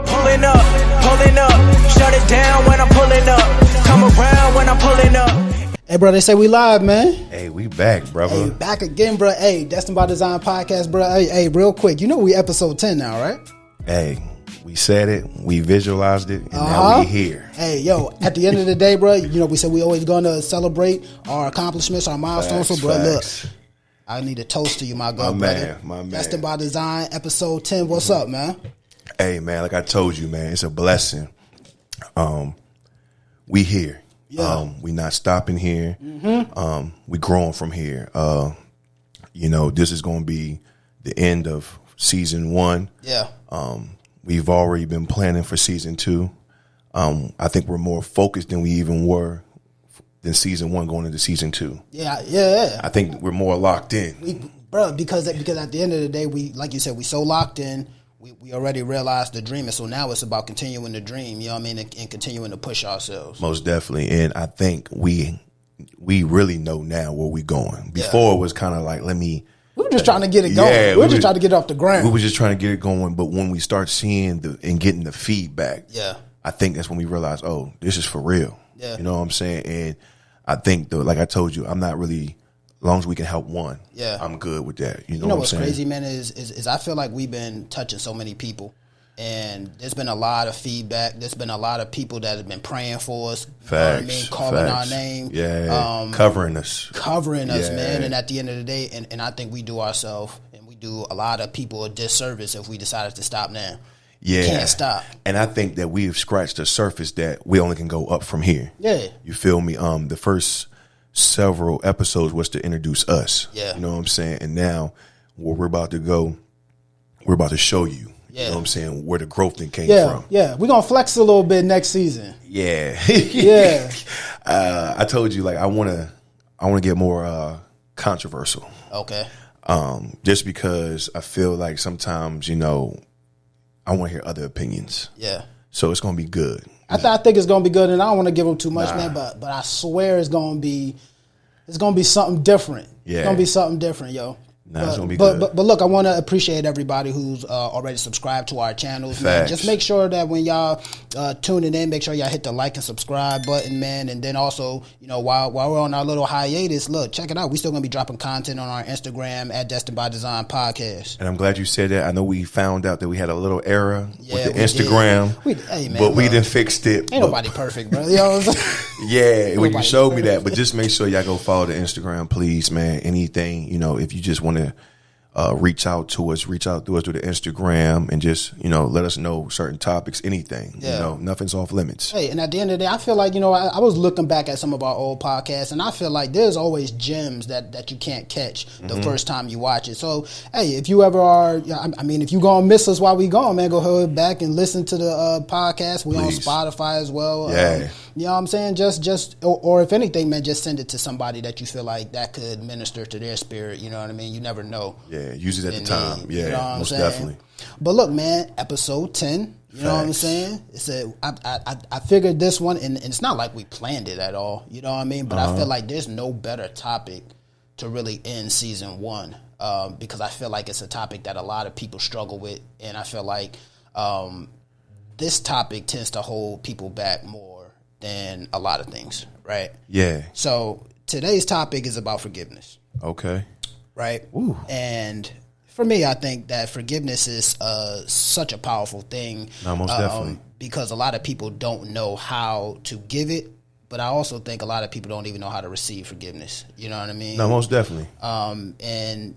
Pulling up, shut it down when I'm pulling up. Come around when I'm pulling up. Hey, bro, they say we live, man. Hey, we back, brother. Hey, back again, bro. Hey, Destined by Design podcast, bro. Hey, real quick. You know we episode 10 now, right? Hey, we said it, we visualized it, and now we here. Hey, yo, at the end of the day, bro, you know, we said we always going to celebrate our accomplishments, our milestones. So, bro, look, I need a toast to you, my good brother. My man. Destined by Design, episode 10. What's up, man? Hey, man, like I told you, man, it's a blessing. We here. Yeah. We not stopping here. Mm-hmm. We growing from here. You know, this is going to be the end of season 1. Yeah. We've already been planning for season 2. I think we're more focused than we even were than season 1 going into season 2. Yeah. I think we're more locked in. Bro, because at the end of the day, we, like you said, we so locked in. We already realized the dream, and so now it's about continuing the dream, you know what I mean, and continuing to push ourselves. Most definitely, and I think we really know now where we going. Before it was kind of like, we were just trying to get it going. Yeah, we were just trying to get it off the ground. We were just trying to get it going, but when we start seeing and getting the feedback, I think that's when we realize, oh, this is for real. Yeah. You know what I'm saying? And I think, though, like I told you, I'm not really, as long as we can help one, I'm good with that. You know what what's I'm saying? crazy, man, is I feel like we've been touching so many people, and there's been a lot of feedback. There's been a lot of people that have been praying for us. Facts. You know what I mean? Calling our name. Yeah. Covering us, man. And at the end of the day, and I think we do ourselves, and we do a lot of people a disservice if we decided to stop now. Yeah. Can't stop. And I think that we've scratched the surface that we only can go up from here. Yeah. You feel me? The first several episodes was to introduce us. Yeah. You know what I'm saying? And now where we're about to go, we're about to show you. You know what I'm saying? Where the growth thing came from. Yeah. We're going to flex a little bit next season. Yeah. Yeah. I told you, like, I want to get more controversial. Okay. Just because I feel like sometimes, you know, I want to hear other opinions. Yeah. So it's going to be good. I think it's going to be good, and I don't want to give them too much, man, but I swear it's going to be something different. Yeah. It's going to be something different, yo. It's going to be good. But look, I want to appreciate everybody who's already subscribed to our channels, man. Just make sure that when y'all tuning in, make sure y'all hit the like and subscribe button, man. And then also, you know, while we're on our little hiatus, look, check it out. We still going to be dropping content on our Instagram at Destined by Design Podcast. And I'm glad you said that. I know we found out that we had a little error with the Instagram, but we done fixed it. Ain't nobody perfect, bro. You know what I'm saying? Yeah, when you showed me that. But just make sure y'all go follow the Instagram, please, man. Anything, you know, if you just want to reach out to us through the Instagram and just, you know, let us know certain topics, anything. You know, nothing's off limits. Hey, and at the end of the day, I feel like, you know, I was looking back at some of our old podcasts, and I feel like there's always gems that you can't catch the first time you watch it. So, hey, if you ever are, I mean, if you going to miss us while we gone, man, go ahead back and listen to the podcast. We on Spotify as well. Yeah. You know what I'm saying? Or if anything, man, just send it to somebody that you feel like that could minister to their spirit. You know what I mean? You never know. Yeah, use it at the time. You know what I'm most saying? definitely. But look, man, episode 10. You know what I'm saying? I figured this one, and it's not like we planned it at all. You know what I mean? But I feel like there's no better topic to really end season 1 because I feel like it's a topic that a lot of people struggle with, and I feel like this topic tends to hold people back more than a lot of things, right? Yeah. So today's topic is about forgiveness. Okay. Right? Ooh. And for me, I think that forgiveness is such a powerful thing. No, most definitely. Because a lot of people don't know how to give it, but I also think a lot of people don't even know how to receive forgiveness. You know what I mean? No, most definitely. And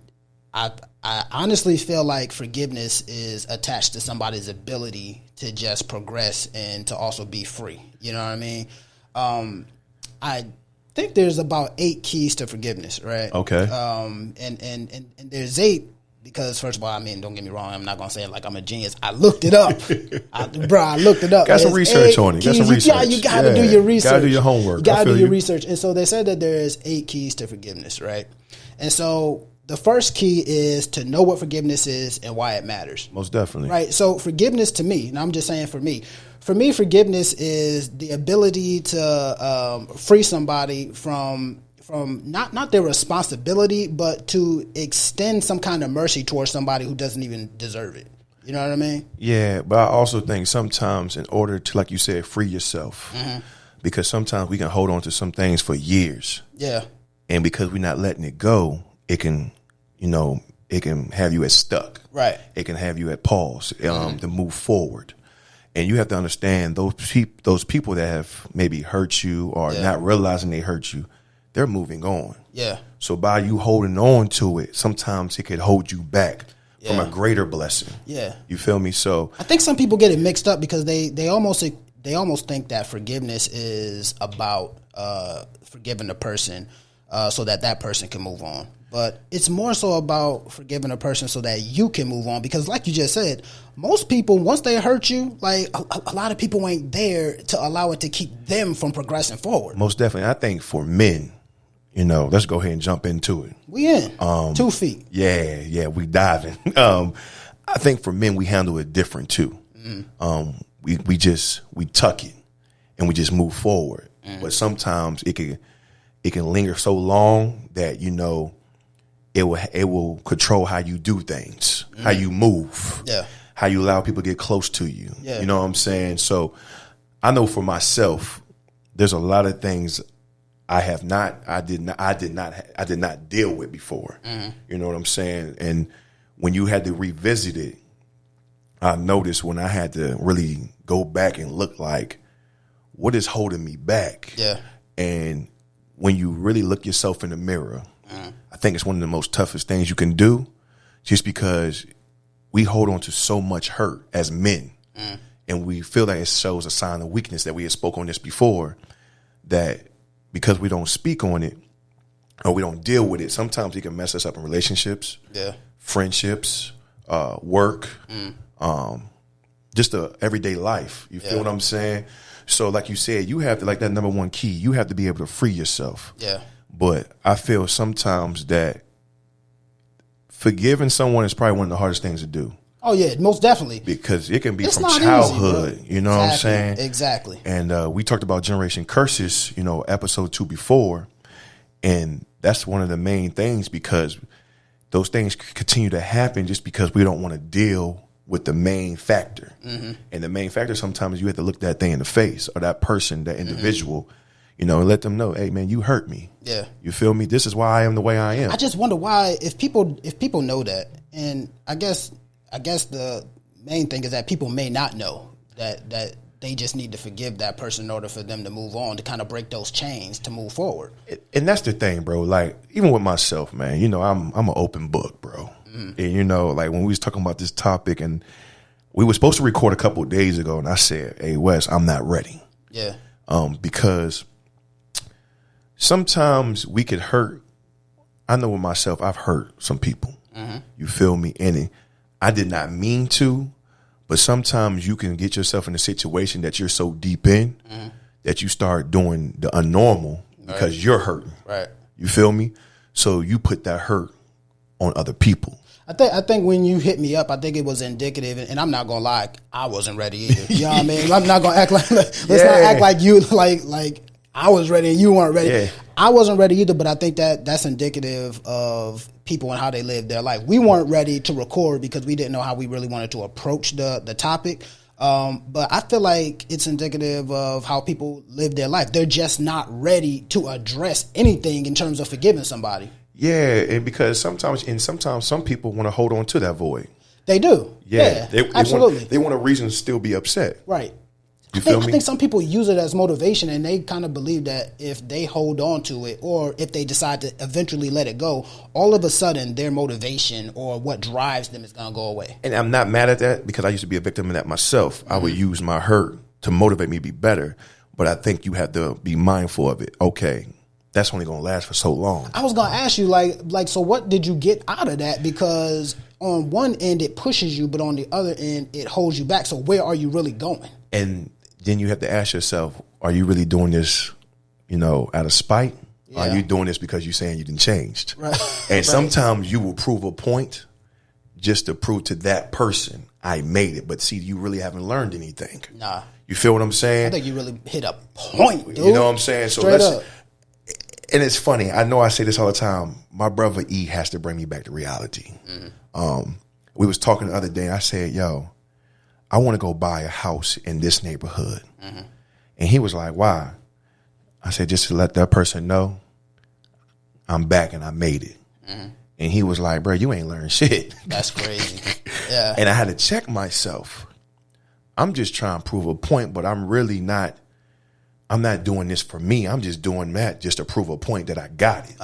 I honestly feel like forgiveness is attached to somebody's ability to just progress and to also be free. You know what I mean? I think there's about 8 keys to forgiveness, right? Okay. And there's 8 because, first of all, I mean, don't get me wrong, I'm not going to say it like I'm a genius. I looked it up. I looked it up. Got some research on it. Got some research. You got to do your research. Got to do your homework. You got to do your research. And so they said that there is 8 keys to forgiveness, right? And so the first key is to know what forgiveness is and why it matters. Most definitely. Right. So forgiveness to me, and I'm just saying for me, forgiveness is the ability to free somebody from not their responsibility, but to extend some kind of mercy towards somebody who doesn't even deserve it. You know what I mean? Yeah, but I also think sometimes in order to, like you said, free yourself, because sometimes we can hold on to some things for years. Yeah. And because we're not letting it go, it can, it can have you at stuck. Right. It can have you at pause to move forward. And you have to understand those people that have maybe hurt you or not realizing they hurt you, they're moving on. Yeah. So by you holding on to it, sometimes it could hold you back from a greater blessing. Yeah. You feel me? So I think some people get it mixed up because they almost think that forgiveness is about forgiving a person so that person can move on. But it's more so about forgiving a person so that you can move on. Because like you just said, most people, once they hurt you, like a lot of people ain't there to allow it to keep them from progressing forward. Most definitely. I think for men, let's go ahead and jump into it. We in 2 feet. Yeah, we diving. I think for men we handle it different too. We tuck it and we just move forward. But sometimes it can linger so long that it will control how you do things, how you move, how you allow people to get close to you. You know what I'm saying? So I know for myself, there's a lot of things I did not deal with before. You know what I'm saying? And when you had to revisit it, I noticed when I had to really go back and look like, what is holding me back? Yeah. And when you really look yourself in the mirror, I think it's one of the most toughest things you can do, just because we hold on to so much hurt as men. And we feel that it shows a sign of weakness, that we had spoke on this before, that because we don't speak on it or we don't deal with it, sometimes it can mess us up in relationships, friendships, work, just the everyday life. You feel what I'm saying? So like you said, you have to, like that number one key, you have to be able to free yourself. Yeah. But I feel sometimes that forgiving someone is probably one of the hardest things to do. Oh, yeah, most definitely. Because it can be from childhood, easy, you know what I'm saying? Exactly. And we talked about generation curses, episode 2 before. And that's one of the main things, because those things continue to happen just because we don't want to deal with the main factor. And the main factor, sometimes you have to look that thing in the face, or that person, that individual, and let them know, hey, man, you hurt me. Yeah. You feel me? This is why I am the way I am. I just wonder why, if people know that, and I guess the main thing is that people may not know that they just need to forgive that person in order for them to move on, to kind of break those chains to move forward. And that's the thing, bro. Like, even with myself, man, I'm an open book, bro. And, like when we was talking about this topic, and we were supposed to record a couple of days ago, and I said, hey, Wes, I'm not ready. Yeah. Because sometimes we could hurt. I know with myself, I've hurt some people. You feel me? And I did not mean to, but sometimes you can get yourself in a situation that you're so deep in that you start doing the unnormal because you're hurting. Right. You feel me? So you put that hurt on other people. I think when you hit me up, I think it was indicative, and I'm not gonna lie, I wasn't ready either. You know what I mean? I'm not gonna act like let's not act like you like I was ready and you weren't ready. Yeah. I wasn't ready either, but I think that's indicative of people and how they live their life. We weren't ready to record because we didn't know how we really wanted to approach the topic. But I feel like it's indicative of how people live their life. They're just not ready to address anything in terms of forgiving somebody. Yeah, and because sometimes some people want to hold on to that void. They do. Yeah, they absolutely. They want a reason to still be upset. Right. I think some people use it as motivation, and they kind of believe that if they hold on to it, or if they decide to eventually let it go, all of a sudden their motivation or what drives them is going to go away. And I'm not mad at that, because I used to be a victim of that myself. I would use my hurt to motivate me to be better, but I think you have to be mindful of it. Okay, that's only going to last for so long. I was going to ask you, so what did you get out of that? Because on one end it pushes you, but on the other end it holds you back. So where are you really going? And then you have to ask yourself, are you really doing this, out of spite? Yeah. Are you doing this because you're saying you didn't change? Right. And sometimes you will prove a point just to prove to that person, I made it. But see, you really haven't learned anything. Nah. You feel what I'm saying? I think you really hit a point, dude. You know what I'm saying? So Straight up. And it's funny. I know I say this all the time. My brother E has to bring me back to reality. we was talking the other day. I said, yo, I want to go buy a house in this neighborhood. Mm-hmm. And he was like, why? I said, just to let that person know I'm back and I made it. Mm-hmm. And he was like, bro, you ain't learned shit. That's crazy. Yeah. And I had to check myself. I'm just trying to prove a point, but I'm not doing this for me. I'm just doing that just to prove a point that I got it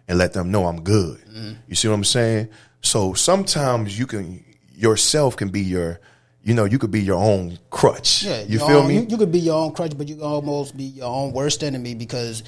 and let them know I'm good. Mm-hmm. You see what I'm saying? So sometimes yourself can be you could be your own crutch. Yeah, you feel me? You could be your own crutch, but you can almost be your own worst enemy because,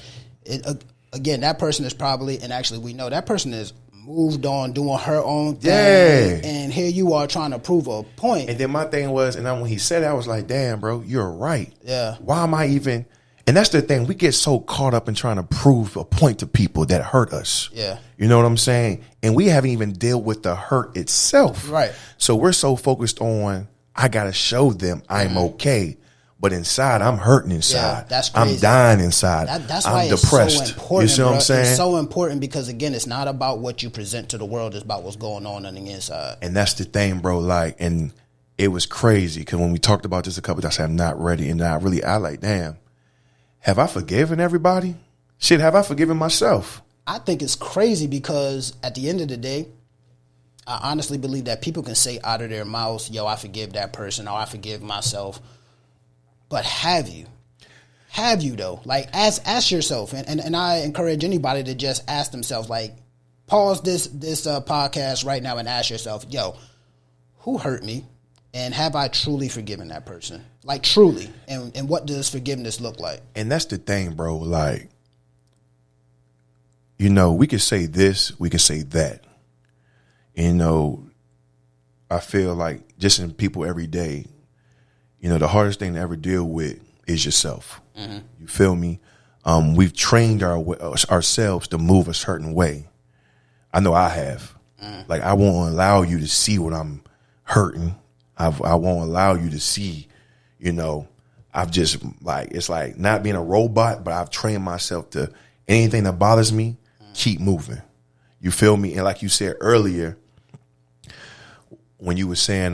again, that person is probably, and actually we know that person is moved on doing her own thing. Yeah. And here you are trying to prove a point. And then my thing was, and then when he said it, I was like, damn, bro, you're right. Yeah. Why am I even... And that's the thing. We get so caught up in trying to prove a point to people that hurt us. Yeah. You know what I'm saying? And we haven't even dealt with the hurt itself. Right. So we're so focused on, I got to show them I'm okay. But inside, I'm hurting inside. Yeah, that's crazy. I'm dying inside. That's why I'm it's depressed. so important. You see what I'm saying? It's so important because, again, it's not about what you present to the world. It's about what's going on the inside. And that's the thing, bro. Like, and it was crazy because when we talked about this a couple times, I said, I'm not ready. And I like, damn. Have I forgiven everybody? Shit, have I forgiven myself? I think it's crazy because at the end of the day, I honestly believe that people can say out of their mouths, yo, I forgive that person or I forgive myself. But have you? Have you, though? Like, ask yourself. And I encourage anybody to just ask themselves, like, pause this podcast right now and ask yourself, yo, who hurt me? And have I truly forgiven that person? Like, truly. And what does forgiveness look like? And that's the thing, bro. Like, we could say this, we could say that. I feel like just in people every day, the hardest thing to ever deal with is yourself. Mm-hmm. You feel me? We've trained ourselves to move a certain way. I know I have. Mm. Like, I won't allow you to see when I'm hurting. I won't allow you to see, I've just it's like not being a robot, but I've trained myself to anything that bothers me, keep moving. You feel me? And like you said earlier, when you were saying,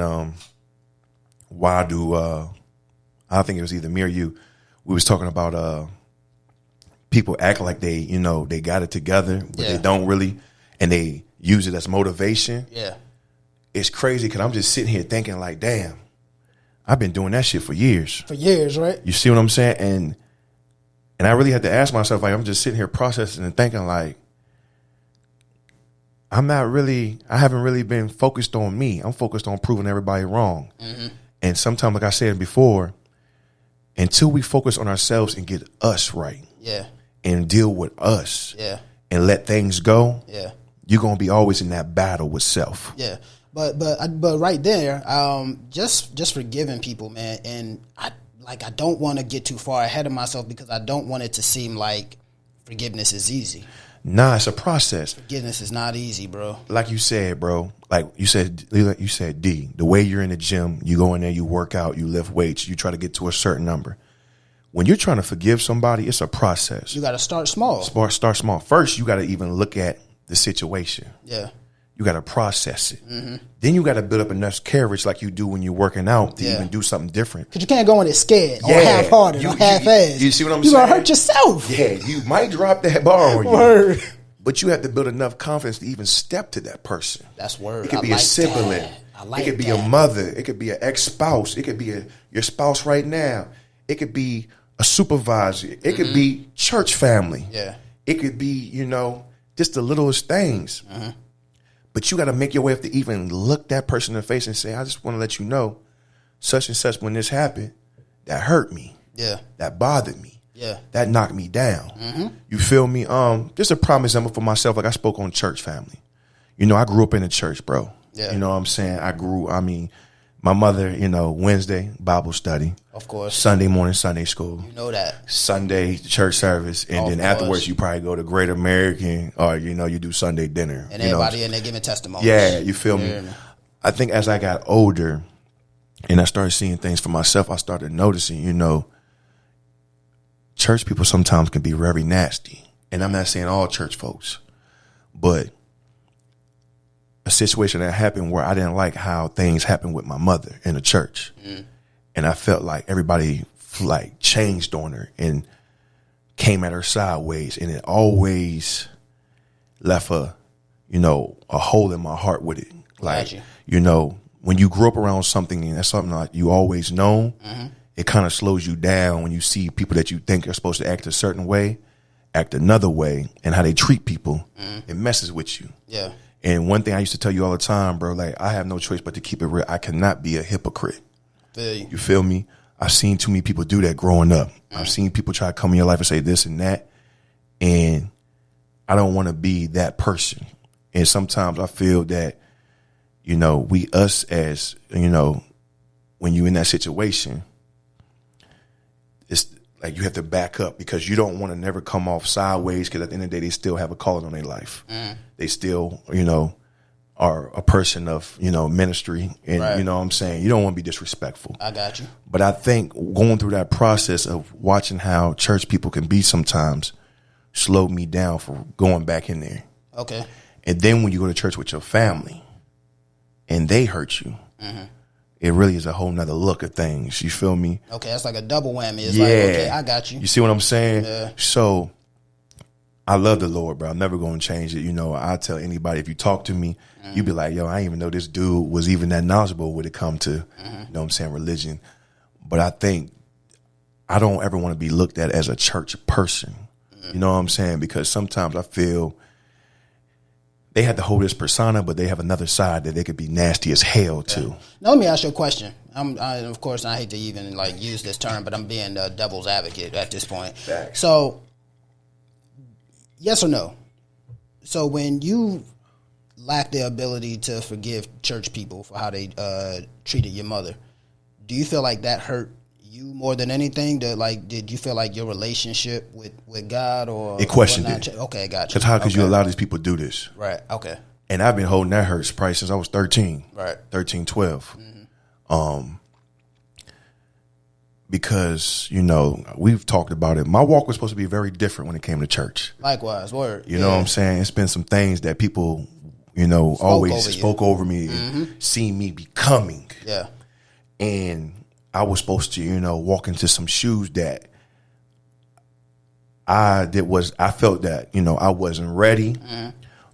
why do, I think it was either me or you, we was talking about people act like they got it together, but they don't really, and they use it as motivation. Yeah. It's crazy because I'm just sitting here thinking like, damn, I've been doing that shit for years. For years, right? You see what I'm saying? And I really had to ask myself, like, I'm just sitting here processing and thinking like, I haven't really been focused on me. I'm focused on proving everybody wrong. Mm-hmm. And sometimes, like I said before, until we focus on ourselves and get us right. Yeah. And deal with us. Yeah. And let things go. Yeah. You're going to be always in that battle with self. Yeah. But right there, just forgiving people, man. And I don't want to get too far ahead of myself because I don't want it to seem like forgiveness is easy. Nah, it's a process. Forgiveness is not easy, bro. Like you said, bro. Like you said, D, the way you're in the gym, you go in there, you work out, you lift weights, you try to get to a certain number. When you're trying to forgive somebody, it's a process. You got to start small. Start small. First, you got to even look at the situation. Yeah. You got to process it. Mm-hmm. Then you got to build up enough courage like you do when you're working out to even do something different. Because you can't go in it scared or half-hearted or half-assed. You see what I'm saying? You're going to hurt yourself. Yeah, you might drop that bar on you. Word. But you have to build enough confidence to even step to that person. That's word. It could be a sibling. It could be a mother. It could be an ex-spouse. It could be your spouse right now. It could be a supervisor. It could be church family. Yeah. It could be, just the littlest things. Mm-hmm. But you got to make your way up to even look that person in the face and say, I just want to let you know, such and such, when this happened, that hurt me. Yeah. That bothered me. Yeah. That knocked me down. Mm-hmm. You feel me? Just a prime example for myself. Like I spoke on church family. I grew up in the church, bro. Yeah. You know what I'm saying? My mother, Wednesday, Bible study. Of course. Sunday morning, Sunday school. You know that. Sunday, church service. And then afterwards, you probably go to Great American or, you do Sunday dinner. And everybody in there giving testimonies. Yeah, you feel me? I think as I got older and I started seeing things for myself, I started noticing, church people sometimes can be very nasty. And I'm not saying all church folks, but situation that happened where I didn't like how things happened with my mother in the church. And I felt like everybody like changed on her and came at her sideways, and it always left a hole in my heart with it. Like, when you grew up around something and that's something like you always known, it kind of slows you down when you see people that you think are supposed to act a certain way, act another way, and how they treat people. It messes with you. Yeah. And one thing I used to tell you all the time, bro, like I have no choice but to keep it real. I cannot be a hypocrite. Feel you. You feel me? I've seen too many people do that growing up. I've seen people try to come in your life and say this and that. And I don't want to be that person. And sometimes I feel that, us as, when you're in that situation, it's like you have to back up because you don't want to never come off sideways, because at the end of the day, they still have a calling on their life. They still, are a person of, ministry. And you know what I'm saying? You don't want to be disrespectful. I got you. But I think going through that process of watching how church people can be sometimes slowed me down for going back in there. Okay. And then when you go to church with your family and they hurt you, it really is a whole nother look at things. You feel me? Okay, that's like a double whammy. It's like, okay, I got you. You see what I'm saying? Yeah. So I love the Lord, bro. I'm never going to change it. I tell anybody, if you talk to me, you be like, yo, I didn't even know this dude was even that knowledgeable when it come to, you know what I'm saying, religion. But I think I don't ever want to be looked at as a church person. You know what I'm saying? Because sometimes I feel they have to hold this persona, but they have another side that they could be nasty as hell too. Now let me ask you a question. Of course, I hate to even use this term, but I'm being the devil's advocate at this point. Facts. So, yes or no? So when you lack the ability to forgive church people for how they treated your mother, do you feel like that hurt you more than anything? Did you feel like your relationship with God or it questioned it? Okay, gotcha. Because how could you allow these people to do this? Right. Okay. And I've been holding that hurt probably since I was 13. Right. 13, 12. Because, we've talked about it. My walk was supposed to be very different when it came to church. Likewise, word. You know what I'm saying? It's been some things that people, always spoke over me and seen me becoming. Yeah. And I was supposed to, walk into some shoes that I felt that, I wasn't ready,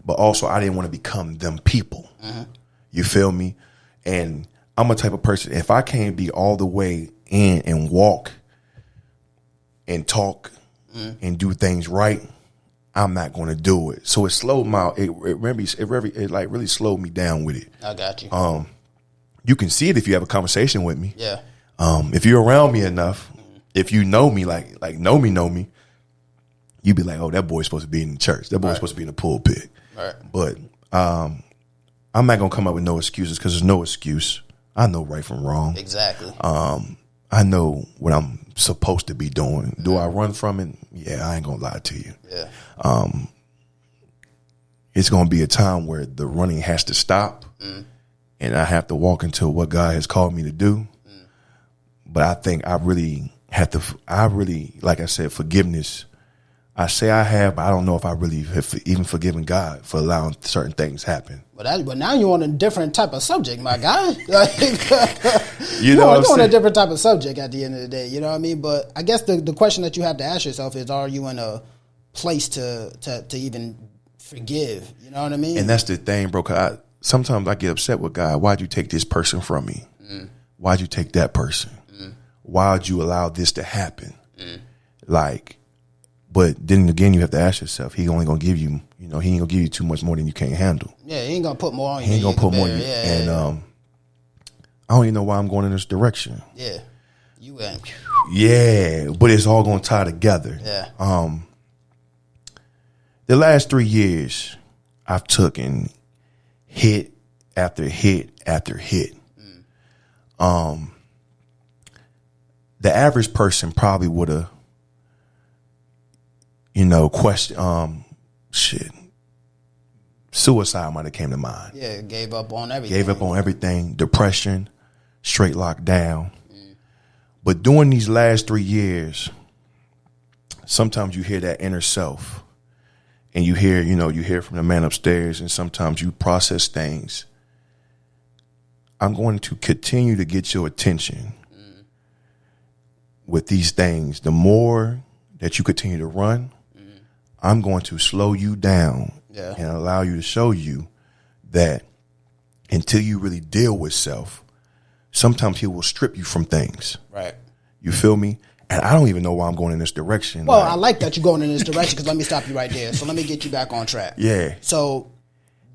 but also I didn't want to become them people. You feel me? And I'm a type of person, if I can't be all the way in and walk and talk and do things right, I'm not going to do it. So it slowed it really slowed me down with it. I got you. You can see it if you have a conversation with me. Yeah. If you're around me enough, if you know me, like know me, you be like, oh, that boy's supposed to be in the church. That boy's supposed to be in the pulpit. Right. But I'm not going to come up with no excuses, because there's no excuse. I know right from wrong. Exactly. I know what I'm supposed to be doing. Do I run from it? Yeah, I ain't going to lie to you. Yeah. It's going to be a time where the running has to stop, and I have to walk into what God has called me to do. But I think I really have to, like I said, forgiveness. I say I have, but I don't know if I really have even forgiven God for allowing certain things happen. But now you're on a different type of subject, my guy. You're on a different type of subject at the end of the day. You know what I mean? But I guess the question that you have to ask yourself is, are you in a place to even forgive? You know what I mean? And that's the thing, bro. Cause sometimes I get upset with God. Why'd you take this person from me? Why'd you take that person? Why'd you allow this to happen? But then again, you have to ask yourself, he only gonna give you, he ain't gonna give you too much more than you can't handle. Yeah, he ain't gonna put more on you. He ain't gonna put more on you. And I don't even know why I'm going in this direction. Yeah, you ain't. Yeah, but it's all gonna tie together. Yeah. The last 3 years, I've taken hit after hit after hit. The average person probably would have, suicide might have came to mind. Yeah, gave up on everything. Depression, straight locked down. But during these last 3 years, sometimes you hear that inner self, and you hear from the man upstairs, and sometimes you process things. I'm going to continue to get your attention with these things. The more that you continue to run, I'm going to slow you down and allow you to show you that until you really deal with self, sometimes he will strip you from things. Right. You feel me? And I don't even know why I'm going in this direction. Well, I like that you're going in this direction, because let me stop you right there. So let me get you back on track. Yeah. So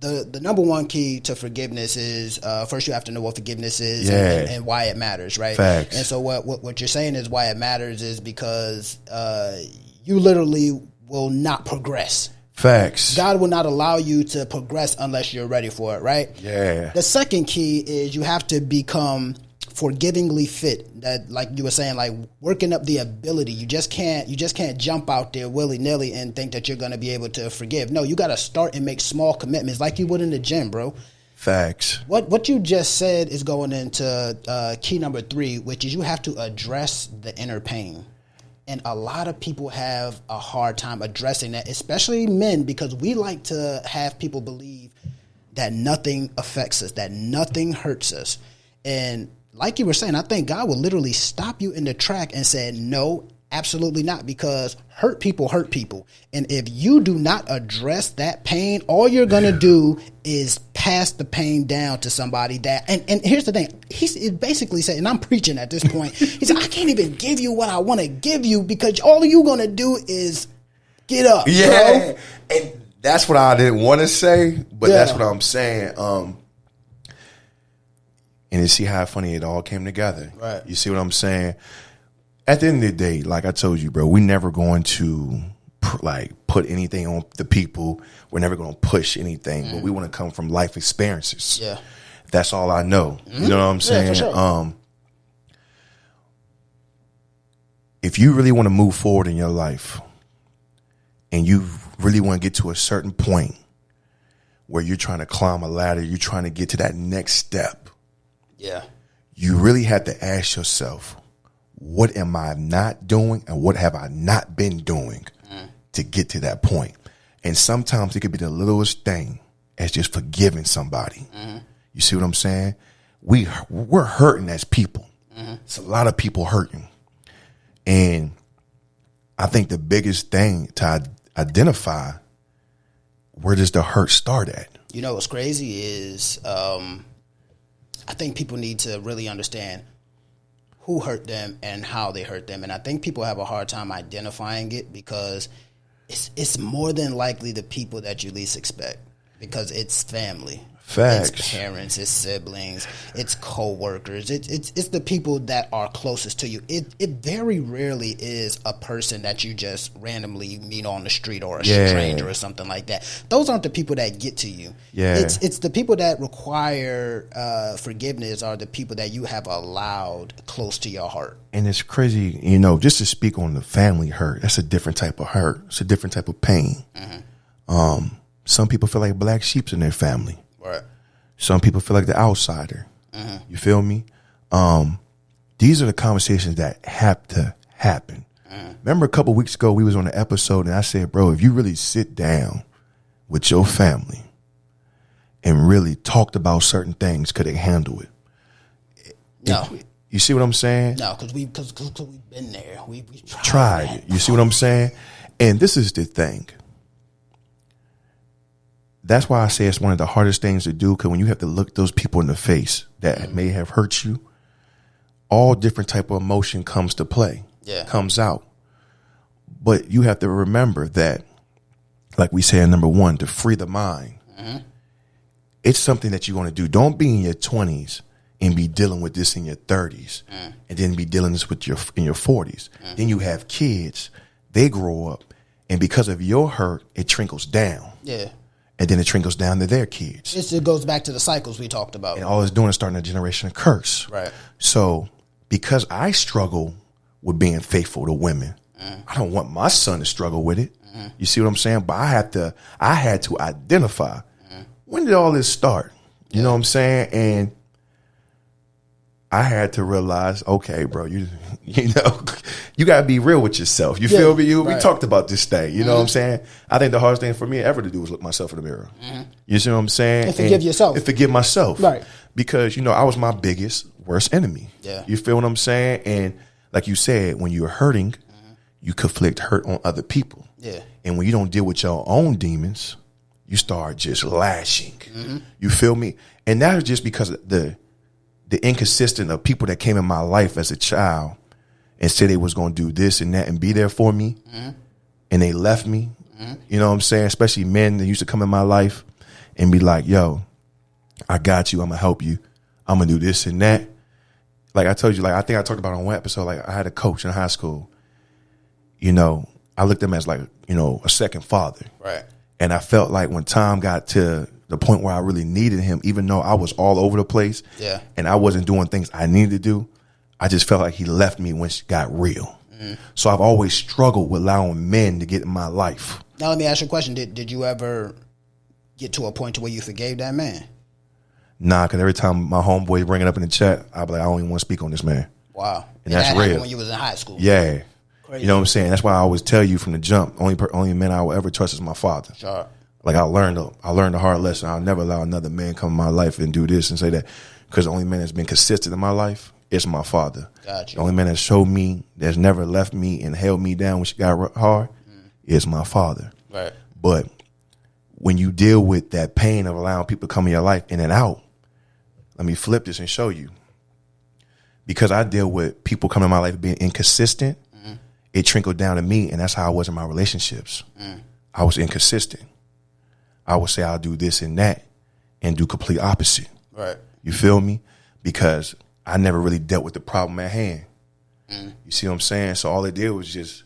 the number one key to forgiveness is first you have to know what forgiveness is and why it matters, right? Facts. And so what you're saying is why it matters is because you literally will not progress. Facts. God will not allow you to progress unless you're ready for it, right? Yeah. The second key is you have to become forgivingly fit. That, like you were saying, like working up the ability. You just can't jump out there willy-nilly and think that you're going to be able to forgive. No, you got to start and make small commitments like you would in the gym, bro. Facts. What you just said is going into key number 3, which is you have to address the inner pain. And a lot of people have a hard time addressing that, especially men, because we like to have people believe that nothing affects us, that nothing hurts us. And like you were saying, I think God will literally stop you in the track and say, no, absolutely not, because hurt people hurt people. And if you do not address that pain, all you're going to do is pass the pain down to somebody that, and here's the thing, he's basically saying, and I'm preaching at this point, he said, I can't even give you what I want to give you because all you're going to do is get up. Yeah. Bro. And that's what I didn't want to say, but that's what I'm saying. And you see how funny it all came together. Right. You see what I'm saying? At the end of the day, like I told you, bro, we're never going to put anything on the people. We're never going to push anything, but we want to come from life experiences. Yeah. That's all I know. You know what I'm saying? Yeah, for sure. If you really want to move forward in your life and you really want to get to a certain point where you're trying to climb a ladder, you're trying to get to that next step. Yeah. You really have to ask yourself, what am I not doing and what have I not been doing to get to that point? And sometimes it could be the littlest thing as just forgiving somebody. You see what I'm saying? We're hurting as people. It's a lot of people hurting. And I think the biggest thing to identify, where does the hurt start at? You know what's crazy is I think people need to really understand who hurt them and how they hurt them. And I think people have a hard time identifying it because it's more than likely the people that you least expect, because it's family. Facts. It's parents, it's siblings, it's co-workers, it's the people that are closest to you. It very rarely is a person that you just randomly meet on the street or a stranger or something like that. Those aren't the people that get to you. Yeah. It's the people that require forgiveness are the people that you have allowed close to your heart. And it's crazy, just to speak on the family hurt, that's a different type of hurt. It's a different type of pain. Some people feel like black sheeps in their family. Right. Some people feel like the outsider. You feel me? These are the conversations that have to happen. Remember a couple weeks ago, we was on an episode and I said, bro, if you really sit down with your family and really talked about certain things, could they handle it? No. You see what I'm saying? No, because we've been there. We've tried it. You see what I'm saying? And this is the thing. That's why I say it's one of the hardest things to do, because when you have to look those people in the face that may have hurt you, all different type of emotion comes to play, comes out. But you have to remember that, like we say in number 1, to free the mind. It's something that you're going to do. Don't be in your 20s and be dealing with this in your 30s and then be dealing this with in your 40s. Then you have kids, they grow up, and because of your hurt, it trickles down. Yeah. And then it trickles down to their kids. It goes back to the cycles we talked about. And all it's doing is starting a generation of curse. Right. So because I struggle with being faithful to women, I don't want my son to struggle with it. You see what I'm saying? But I had to identify, when did all this start? You know what I'm saying? And I had to realize, okay, bro, you know, you gotta be real with yourself. You feel me? We talked about this thing. You know what I'm saying? I think the hardest thing for me ever to do was look myself in the mirror. You see what I'm saying? And forgive yourself. And forgive myself. Right. Because, you know, I was my biggest, worst enemy. Yeah. You feel what I'm saying? And like you said, when you're hurting, you conflict hurt on other people. Yeah. And when you don't deal with your own demons, you start just lashing. You feel me? And that is just because of the inconsistent of people that came in my life as a child and said they was going to do this and that and be there for me. And they left me. You know what I'm saying? Especially men that used to come in my life and be like, yo, I got you. I'm going to help you. I'm going to do this and that. Like I told you, like I think I talked about on one episode, like I had a coach in high school. You know, I looked at him as like, you know, a second father. Right. And I felt like when time got to the point where I really needed him, even though I was all over the place and I wasn't doing things I needed to do, I just felt like he left me when it got real. So I've always struggled with allowing men to get in my life. Now let me ask you a question. Did you ever get to a point to where you forgave that man? Nah, because every time my homeboy bring it up in the chat, I'll be like, I don't even want to speak on this man. Wow. And that's that real. When you was in high school. Yeah. Crazy. You know what I'm saying? That's why I always tell you from the jump, only man I will ever trust is my father. Sure. Like I learned a hard lesson. I'll never allow another man come in my life and do this and say that, because the only man that's been consistent in my life is my father. Gotcha. The only man that showed me, that's never left me and held me down when she got hard, is my father. Right. But when you deal with that pain of allowing people to come in your life in and out, let me flip this and show you. Because I deal with people coming in my life being inconsistent, it trickled down to me, and that's how I was in my relationships. I was inconsistent. I would say I'll do this and that and do complete opposite. Right. You feel me? Because I never really dealt with the problem at hand. You see what I'm saying? So all it did was just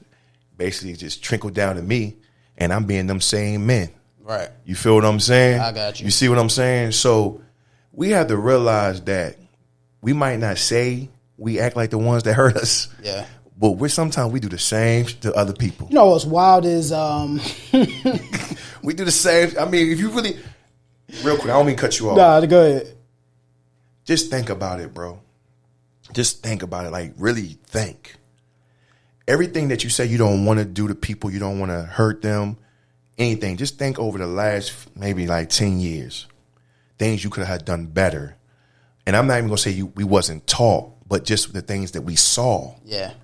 basically just trickle down to me, and I'm being them same men. Right. You feel what I'm saying? I got you. You see what I'm saying? So we have to realize that we might not say we act like the ones that hurt us. Yeah. But sometimes we do the same to other people. You know what's wild is We do the same. I mean, if you really, real quick, I don't mean to cut you off. Nah, go ahead. Just think about it, bro. Just think about it. Like, really think. Everything that you say you don't want to do to people, you don't want to hurt them, anything. Just think over the last maybe like 10 years. Things you could have done better. And I'm not even going to say we wasn't taught, but just the things that we saw. Yeah.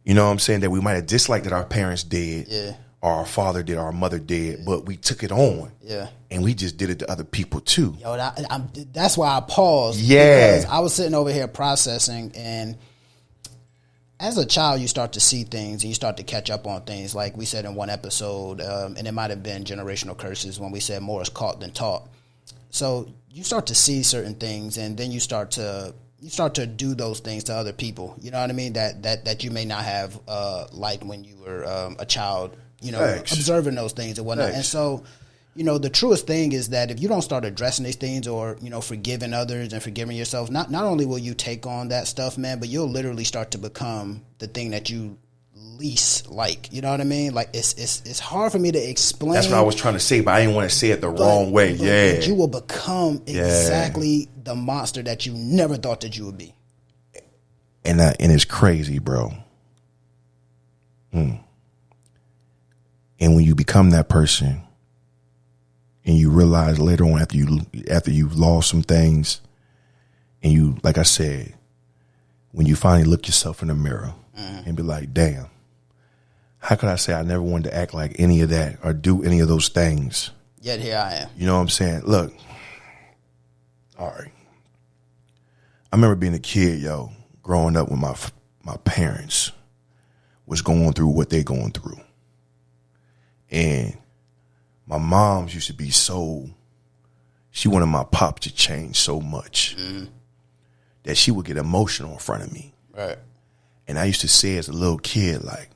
You know what I'm saying? That we might have disliked that our parents did. Yeah. Or our father did, or our mother did, but we took it on. Yeah. And we just did it to other people too. Yo, that's why I paused. Yeah. Because I was sitting over here processing, and as a child, you start to see things and you start to catch up on things. Like we said in one episode, and it might have been generational curses when we said more is caught than taught. So you start to see certain things, and then you start to do those things to other people. You know what I mean? That you may not have liked when you were a child. You know, Thanks. observing those things and whatnot. Thanks. And so, you know, the truest thing is that if you don't start addressing these things, or, you know, forgiving others and forgiving yourself, not only will you take on that stuff, man, but you'll literally start to become the thing that you least like. You know what I mean? Like, it's hard for me to explain. That's what I was trying to say, but I didn't want to say it the wrong way. But you will become exactly the monster that you never thought that you would be. And it's crazy, bro. And when you become that person, and you realize later on after you've lost some things, and you, like I said, when you finally look yourself in the mirror and be like, damn, how could I say I never wanted to act like any of that or do any of those things? Yet here I am. You know what I'm saying? Look, all right. I remember being a kid, yo, growing up with my parents was going through what they going through. And my mom's used to be she wanted my pop to change so much that she would get emotional in front of me. Right. And I used to say as a little kid, like,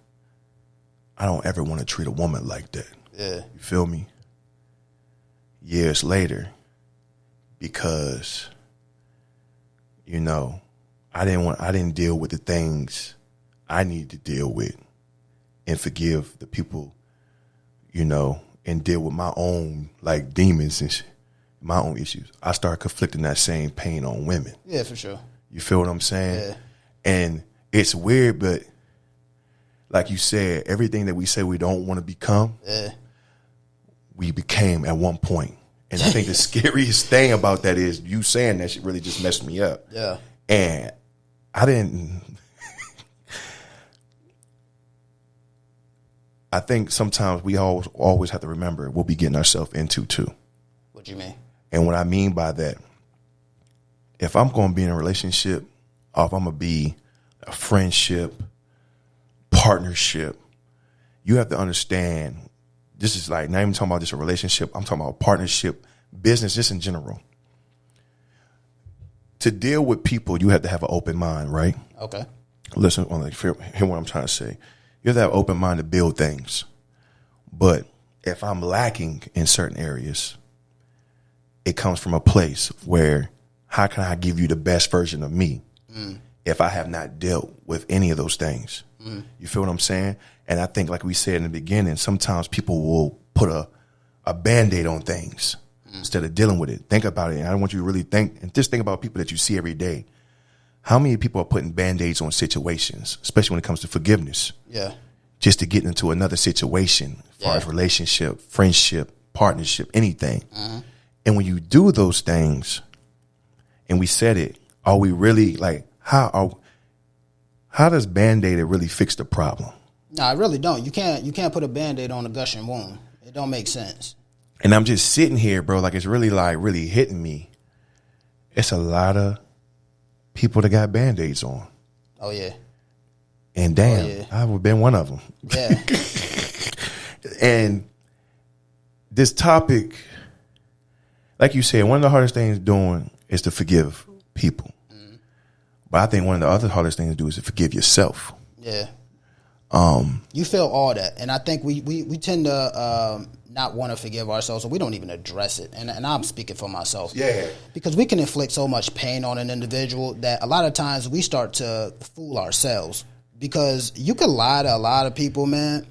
I don't ever want to treat a woman like that. Yeah. You feel me? Years later, because, you know, I didn't deal with the things I needed to deal with and forgive the people, you know, and deal with my own, like, demons and my own issues. I started conflicting that same pain on women. Yeah, for sure. You feel what I'm saying? Yeah. And it's weird, but like you said, everything that we say we don't want to become, we became at one point. And I think the scariest thing about that is you saying that shit really just messed me up. Yeah. And I didn't. I think sometimes we always have to remember what we getting ourselves into too. What you mean? And what I mean by that, if I'm going to be in a relationship, or if I'm going to be a friendship, partnership, you have to understand, this is like, not even talking about just a relationship, I'm talking about partnership, business, just in general. To deal with people, you have to have an open mind, right? Okay. Listen, hear what I'm trying to say. You have to have an open mind to build things. But if I'm lacking in certain areas, it comes from a place where how can I give you the best version of me if I have not dealt with any of those things? You feel what I'm saying? And I think, like we said in the beginning, sometimes people will put a Band-Aid on things instead of dealing with it. Think about it. And I want you to really think, and just think about people that you see every day. How many people are putting Band-Aids on situations, especially when it comes to forgiveness? Yeah. Just to get into another situation, as far as relationship, friendship, partnership, anything. And when you do those things, and we said it, are we really like, how does Band-Aid really fix the problem? No, I really don't. You can't put a Band-Aid on a gushing wound. It don't make sense. And I'm just sitting here, bro, like it's really hitting me. It's a lot of people that got Band-Aids on. Oh, yeah. And damn, I would have been one of them. Yeah. And this topic, like you said, one of the hardest things doing is to forgive people. But I think one of the other hardest things to do is to forgive yourself. Yeah. You feel all that. And I think we tend to not want to forgive ourselves, so we don't even address it. And I'm speaking for myself. Yeah. Because we can inflict so much pain on an individual that a lot of times we start to fool ourselves. Because you can lie to a lot of people, man.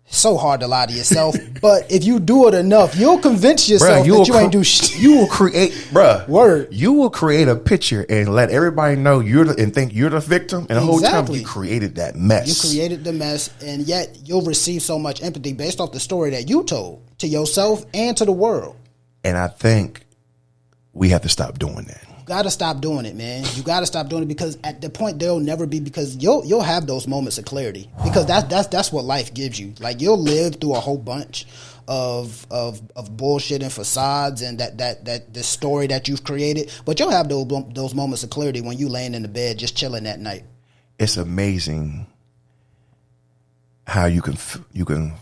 It's so hard to lie to yourself. But if you do it enough, you'll convince yourself that you ain't do shit. You will create, bruh. Word. You will create a picture and let everybody know and think you're the victim. And the whole time you created that mess. You created the mess, and yet you'll receive so much empathy based off the story that you told to yourself and to the world. And I think we have to stop doing that. You got to stop doing it, man. You got to stop doing it, because at the point there'll never be, because you'll have those moments of clarity, because that's what life gives you. Like, you'll live through a whole bunch of bullshit and facades and that the story that you've created, but you'll have those moments of clarity when you laying in the bed just chilling at night. It's amazing how you can.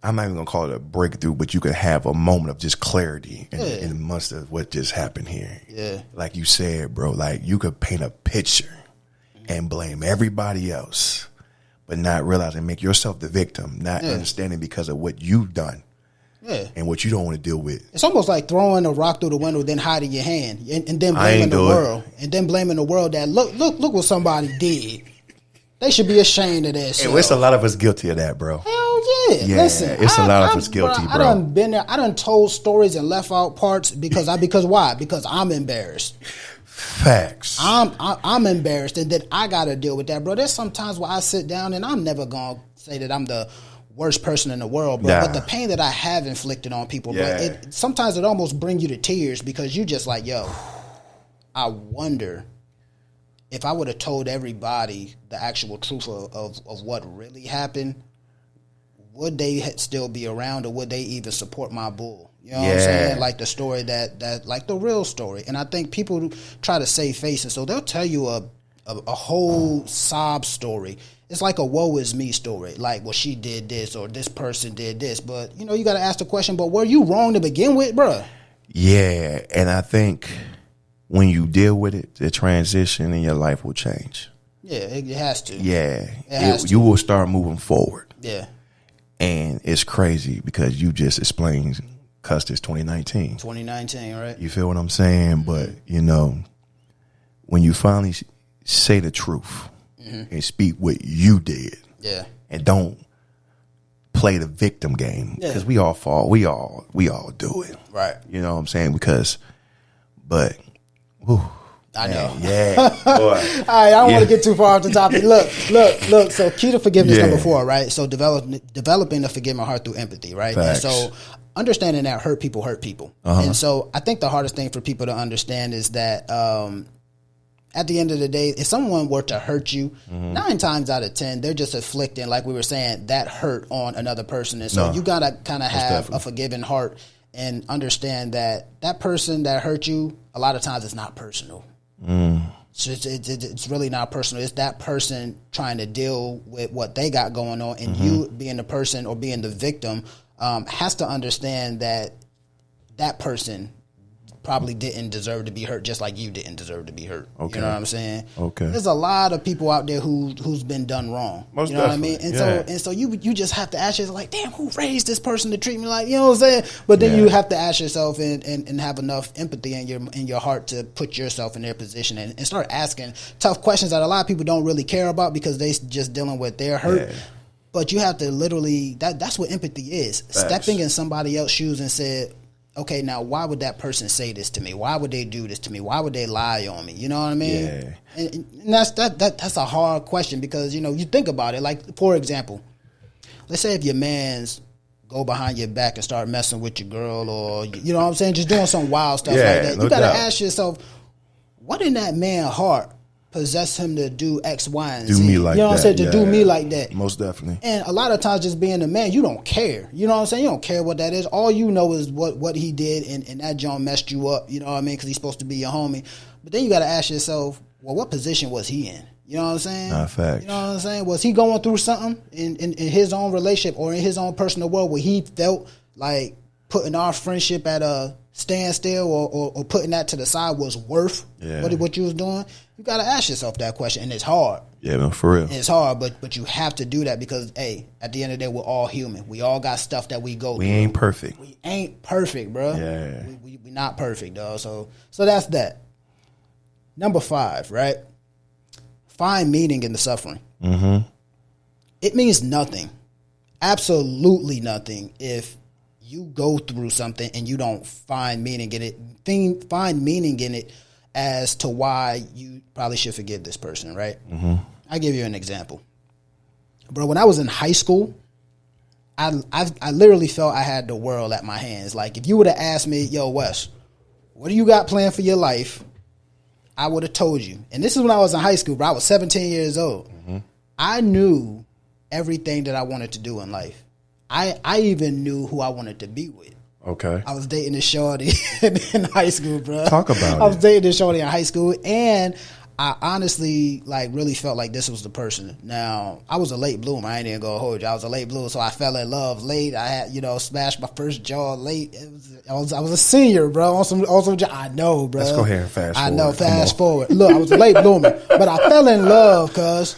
I'm not even gonna call it a breakthrough, but you can have a moment of just clarity in the midst of what just happened here. Yeah, like you said, bro. Like, you could paint a picture and blame everybody else, but not realizing, make yourself the victim, not understanding because of what you've done. Yeah, and what you don't want to deal with. It's almost like throwing a rock through the window, then hiding your hand, and then blaming the world, and then blaming the world that look what somebody did. They should be ashamed of that shit. And it's a lot of us guilty of that, bro. Hell yeah. Listen, it's a lot of us guilty, bro. I done been there. I done told stories and left out parts because why? Because I'm embarrassed. Facts. I'm embarrassed, and then I got to deal with that, bro. There's sometimes where I sit down, and I'm never gonna say that I'm the worst person in the world, bro. Nah. But the pain that I have inflicted on people, bro, sometimes it almost brings you to tears, because you just like, yo, I wonder if I would have told everybody the actual truth of what really happened, would they still be around, or would they even support my bull? You know what I'm saying? Like the story that like the real story. And I think people try to save face, and so they'll tell you a whole sob story. It's like a woe is me story. Like, well, she did this, or this person did this. But, you know, you got to ask the question, but were you wrong to begin with, bruh? Yeah, and I think when you deal with it, the transition in your life will change. Yeah, it has to. Yeah, you will start moving forward. Yeah. And it's crazy because you just explained Custer's 2019. 2019, right? You feel what I'm saying? But, you know, when you finally say the truth and speak what you did, and don't play the victim game, because we all fall, we all do it, right? You know what I'm saying? But I know. Yeah, boy. All right, I don't want to get too far off the topic. Look. So key to forgiveness number 4, right? So developing a forgiving heart through empathy, right? Facts. And so understanding that hurt people. And so I think the hardest thing for people to understand is that at the end of the day, if someone were to hurt you, 9 times out of 10, they're just inflicting, like we were saying, that hurt on another person. And so you got to kind of have a forgiving heart and understand that that person that hurt you, a lot of times it's not personal. So it's really not personal. It's that person trying to deal with what they got going on, and you being the person or being the victim has to understand that that person probably didn't deserve to be hurt, just like you didn't deserve to be hurt. Okay. You know what I'm saying? Okay. There's a lot of people out there who's been done wrong. Most you know definitely. What I mean? And so you just have to ask yourself, like, damn, who raised this person to treat me like, you know what I'm saying? But then you have to ask yourself and have enough empathy in your heart to put yourself in their position and start asking tough questions that a lot of people don't really care about because they just dealing with their hurt. Yeah. But you have to literally, that's what empathy is. Facts. Stepping in somebody else's shoes and said, okay, now why would that person say this to me? Why would they do this to me? Why would they lie on me? You know what I mean? Yeah. And that's a hard question because, you know, you think about it. Like, for example, let's say if your man's go behind your back and start messing with your girl or, you know what I'm saying, just doing some wild stuff like that. You got to ask yourself, what in that man's heart possess him to do X, Y, and Z. Do me like that. You know what I'm saying? To do me like that. Most definitely. And a lot of times just being a man, you don't care. You know what I'm saying? You don't care what that is. All you know is what he did and that John messed you up. You know what I mean? Because he's supposed to be your homie. But then you got to ask yourself, well, what position was he in? You know what I'm saying? Nah, facts. You know what I'm saying? Was he going through something in his own relationship or in his own personal world where he felt like putting our friendship at a standstill or putting that to the side was worth what you was doing? You got to ask yourself that question, and it's hard. Yeah, man, for real. It's hard, but you have to do that because, hey, at the end of the day, we're all human. We all got stuff that we go through. We ain't perfect. We ain't perfect, bro. Yeah. We not perfect, dog. So that's that. Number 5, right? Find meaning in the suffering. Mm-hmm. It means nothing, absolutely nothing, if you go through something and you don't find meaning in it. Find meaning in it as to why you probably should forgive this person, right? Mm-hmm. I'll give you an example. Bro, when I was in high school, I literally felt I had the world at my hands. Like, if you would have asked me, yo, Wes, what do you got planned for your life? I would have told you. And this is when I was in high school, bro. I was 17 years old. Mm-hmm. I knew everything that I wanted to do in life. I even knew who I wanted to be with. Okay. I was dating this shorty in high school, bro. Talk about it. I was dating this shorty in high school, and I honestly, like, really felt like this was the person. Now, I was a late bloomer. I ain't even gonna hold you. I was a late bloomer, so I fell in love late. I had, smashed my first jaw late. I was a senior, bro. On some, I know, bro. Let's go ahead and fast forward. I know, fast forward. Look, I was a late bloomer, but I fell in love, cuz.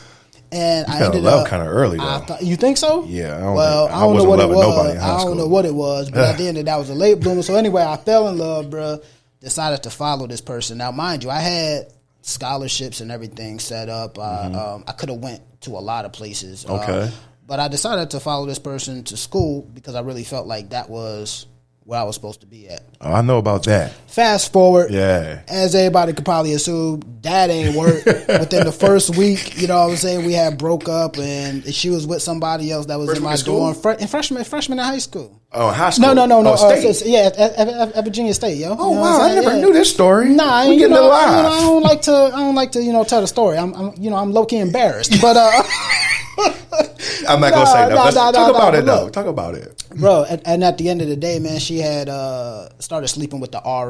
And you I fell ended in love up kind of early, though. You think so? Yeah. I don't know what it was. I don't know what it was, but at the end of that, I was a late bloomer. So anyway, I fell in love, bro. Decided to follow this person. Now, mind you, I had scholarships and everything set up. I could have went to a lot of places. Okay. But I decided to follow this person to school because I really felt like that was where I was supposed to be at. Oh, I know about that. Fast forward. Yeah. As everybody could probably assume, that ain't work. Within the first week, you know what I'm saying, we had broke up and she was with somebody else that was in my dorm. Freshman in high school. Oh, high school? No. Oh, state? At Virginia State, yo. Oh, wow. I never knew this story. Nah, we getting alive. I don't like to, tell the story. I'm low key embarrassed, but I'm not gonna say that. Talk about it though. Talk about it, bro. And at the end of the day, man, she had started sleeping with the RA.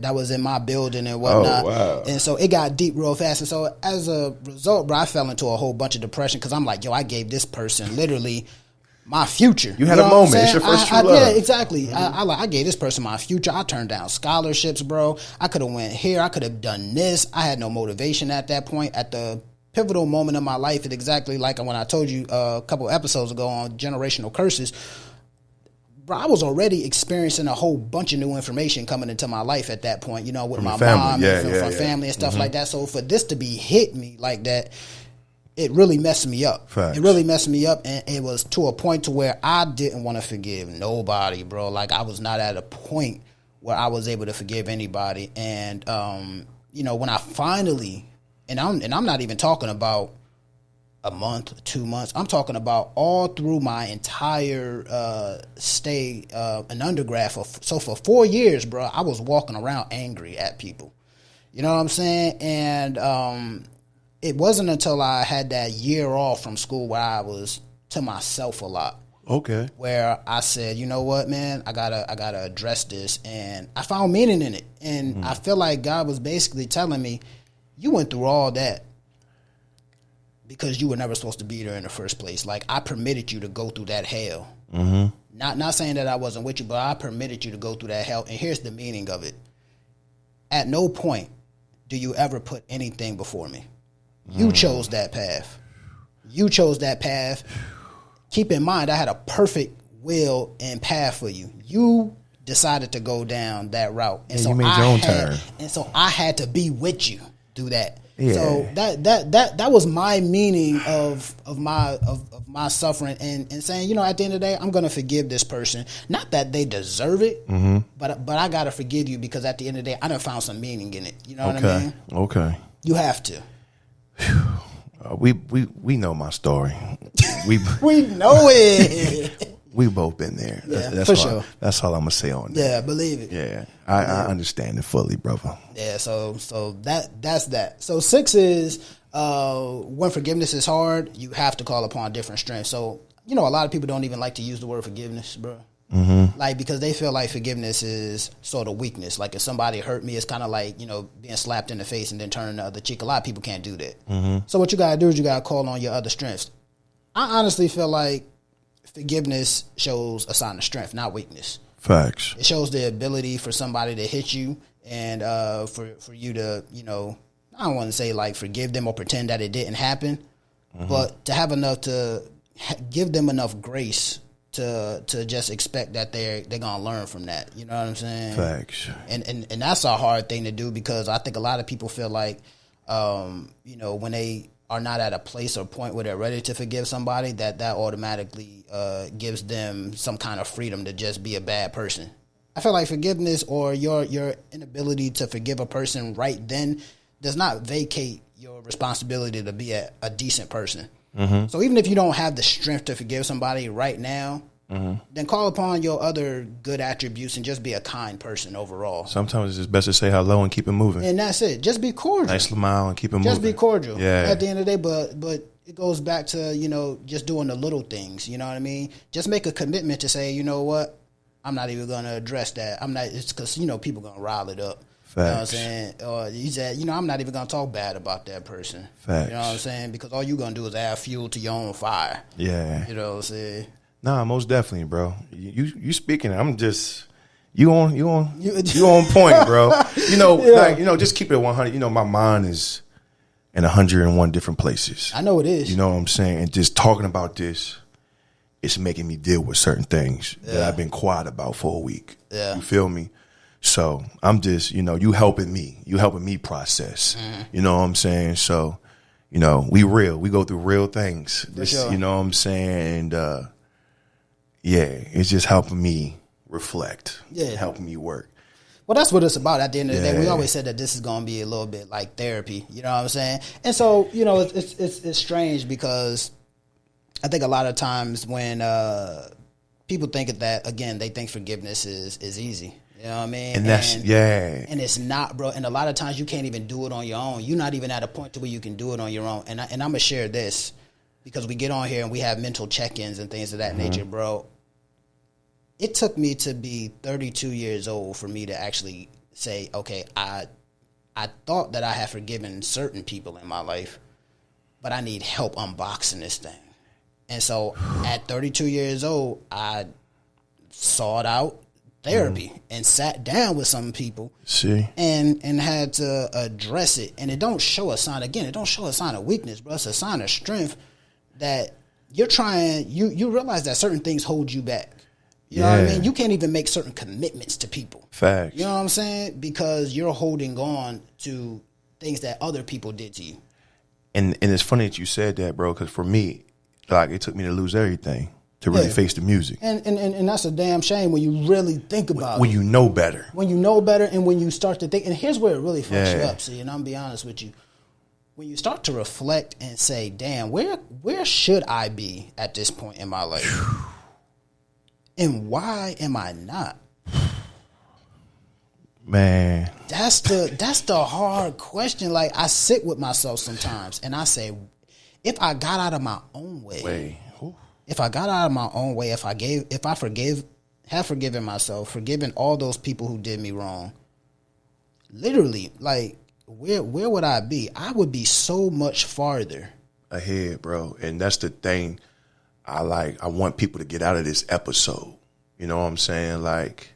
That was in my building and whatnot. Oh, wow. And so it got deep real fast. And so as a result, bro, I fell into a whole bunch of depression because I'm like, yo, I gave this person literally my future. You had a moment. It's your first true love. Yeah, exactly. Mm-hmm. I gave this person my future. I turned down scholarships, bro. I could have went here. I could have done this. I had no motivation at that point. At the pivotal moment of my life, it's exactly like when I told you a couple episodes ago on generational curses. Bro, I was already experiencing a whole bunch of new information coming into my life at that point, with from my family. mom and from family and stuff like that. So for this to be hit me like that, it really messed me up. Facts. It really messed me up, and it was to a point to where I didn't want to forgive nobody, bro. Like, I was not at a point where I was able to forgive anybody. And when I finally, and I'm not even talking about a month, 2 months. I'm talking about all through my entire stay in undergrad. So for 4 years, bro, I was walking around angry at people. You know what I'm saying? And it wasn't until I had that year off from school where I was to myself a lot. Okay. Where I said, you know what, man, I gotta address this, and I found meaning in it. And I feel like God was basically telling me, you went through all that because you were never supposed to be there in the first place. Like, I permitted you to go through that hell. Not saying that I wasn't with you, but I permitted you to go through that hell. And here's the meaning of it. At no point do you ever put anything before me. You chose that path. You chose that path. Keep in mind, I had a perfect will and path for you. You decided to go down that route, and so you made your own turn. And so I had to be with you through that. Yeah. So that was my meaning of my suffering, and saying, at the end of the day, I'm gonna forgive this person. Not that they deserve it, but I gotta forgive you because at the end of the day, I done found some meaning in it. You know what I mean? Okay. You have to. We know my story. We know it. We both been there. Yeah, that's for all, sure. That's all I'm gonna say on that. Yeah, believe it. Yeah, I understand it fully, brother. Yeah, so that's that. So 6 is when forgiveness is hard, you have to call upon different strengths. So a lot of people don't even like to use the word forgiveness, bro. Like, because they feel like forgiveness is sort of weakness. Like, if somebody hurt me, it's kind of like, being slapped in the face and then turning the other cheek. A lot of people can't do that. So what you got to do is you got to call on your other strengths. I honestly feel like forgiveness shows a sign of strength, not weakness. Facts. It shows the ability for somebody to hit you and for you to, I don't want to say like forgive them or pretend that it didn't happen, but to have enough to give them enough grace to just expect that they're gonna learn from that. You know what I'm saying? Facts. And that's a hard thing to do, because I think a lot of people feel like, when they are not at a place or point where they're ready to forgive somebody, that automatically gives them some kind of freedom to just be a bad person. I feel like forgiveness or your inability to forgive a person right then does not vacate your responsibility to be a decent person. So even if you don't have the strength to forgive somebody right now, then call upon your other good attributes and just be a kind person overall. Sometimes it's just best to say hello and keep it moving. And that's it. Just be cordial. Nice smile and keep it moving. Just be cordial. Yeah. At the end of the day, but it goes back to, just doing the little things. You know what I mean? Just make a commitment to say, you know what? I'm not even going to address that. It's because, people going to rile it up. Facts. You know what I'm saying? Or you said, I'm not even going to talk bad about that person. Facts. You know what I'm saying? Because all you're going to do is add fuel to your own fire. Yeah. You know what I'm saying? Nah, most definitely, bro. You speaking. I'm just you on point, bro. Just keep it 100. My mind is in 101 different places. I know it is. You know what I'm saying? And just talking about this, it's making me deal with certain things that I've been quiet about for a week. Yeah. You feel me? So I'm just, you helping me. You helping me process. You know what I'm saying? So, we real. We go through real things. Sure. You know what I'm saying? And it's just helping me reflect. Yeah. Helping me work. Well, that's what it's about at the end of the day. We always said that this is going to be a little bit like therapy. You know what I'm saying? And so, it's strange because I think a lot of times when people think of that, again, they think forgiveness is easy. You know what I mean? And and it's not, bro. And a lot of times you can't even do it on your own. You're not even at a point to where you can do it on your own. And I'm going to share this because we get on here and we have mental check-ins and things of that nature, bro. It took me to be 32 years old for me to actually say, okay, I thought that I had forgiven certain people in my life, but I need help unboxing this thing. And so at 32 years old, I sought out therapy and sat down with some people and had to address it. And it don't show a sign of weakness, bro. It's a sign of strength that you're trying, you realize that certain things hold you back. You know what I mean? You can't even make certain commitments to people. Facts. You know what I'm saying? Because you're holding on to things that other people did to you. And it's funny that you said that, bro, because for me, like, it took me to lose everything to really face the music. And that's a damn shame when you really think about when it. you know better. When you know better and when you start to think, and here's where it really fucks you up, see, and I'm gonna be honest with you. When you start to reflect and say, damn, where should I be at this point in my life? And why am I not? Man. That's the hard question. Like, I sit with myself sometimes and I say, if I got out of my own way, if I got out of my own way, if I have forgiven myself, forgiven all those people who did me wrong, literally, like, where would I be? I would be so much farther ahead, bro. And that's the thing I want people to get out of this episode. You know what I'm saying? Like,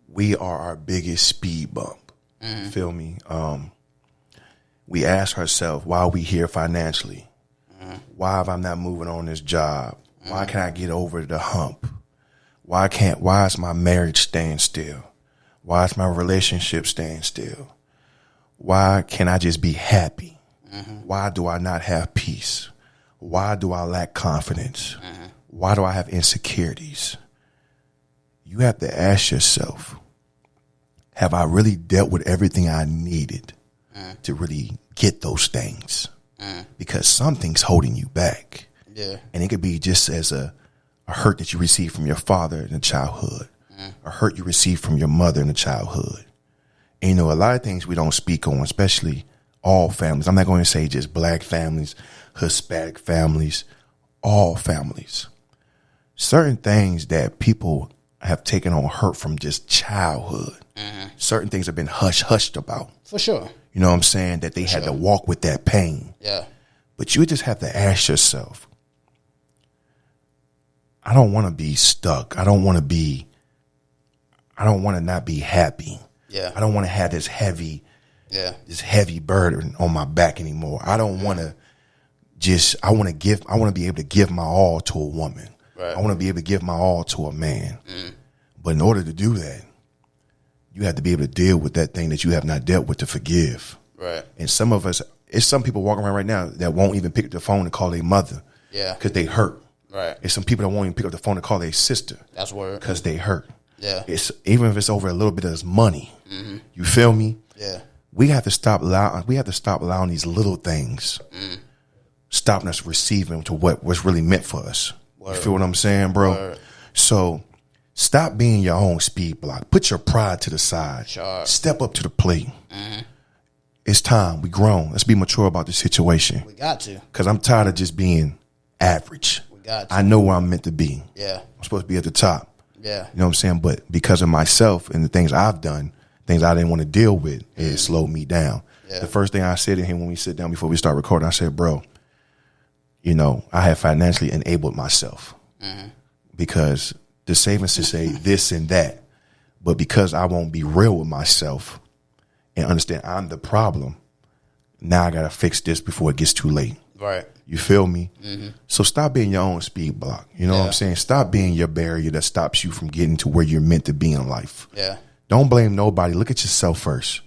we are our biggest speed bump. You feel me? We ask ourselves, why are we here financially? Why am I not moving on this job? Why can't I get over the hump? Why is my marriage staying still? Why is my relationship staying still? Why can't I just be happy? Why do I not have peace? Why do I lack confidence? Why do I have insecurities? You have to ask yourself, have I really dealt with everything I needed to really get those things? Because something's holding you back. Yeah. And it could be just as a hurt that you received from your father in childhood, a hurt you received from your mother in childhood. And, you know, a lot of things we don't speak on, especially all families. I'm not going to say just black families, Hispanic families, all families. Certain things that people have taken on hurt from just childhood. Certain things have been hushed about. For sure. You know what I'm saying? That they had to walk with that pain. Yeah. But you just have to ask yourself, I don't want to be stuck. I don't want to not be happy. Yeah. I don't want to have this heavy burden on my back anymore. I don't want to I want to be able to give my all to a woman. Right. I want to be able to give my all to a man. But in order to do that, you have to be able to deal with that thing that you have not dealt with to forgive. Right. And some of us, it's some people walking around right now that won't even pick up the phone and call their mother. Yeah. Because they hurt. Right. It's some people that won't even pick up the phone and call their sister. That's word. Because they hurt. Yeah. It's even if it's over a little bit of money. You feel me? Yeah. We have to stop allowing these little things stopping us receiving to what's really meant for us. Word. You feel what I'm saying, bro? Word. So stop being your own speed block. Put your pride to the side. Sure. Step up to the plate. It's time. We grown. Let's be mature about the situation. We got to. Because I'm tired of just being average. We got to. I know where I'm meant to be. Yeah. I'm supposed to be at the top. Yeah. You know what I'm saying? But because of myself and the things I've done, things I didn't want to deal with, it slowed me down. Yeah. The first thing I said to him when we sit down before we start recording, I said, bro, you know, I have financially enabled myself because the savings to say this and that, but because I won't be real with myself and understand I'm the problem, now I got to fix this before it gets too late. Right. You feel me? So stop being your own speed block. You know what I'm saying? Stop being your barrier that stops you from getting to where you're meant to be in life. Yeah. Don't blame nobody. Look at yourself first.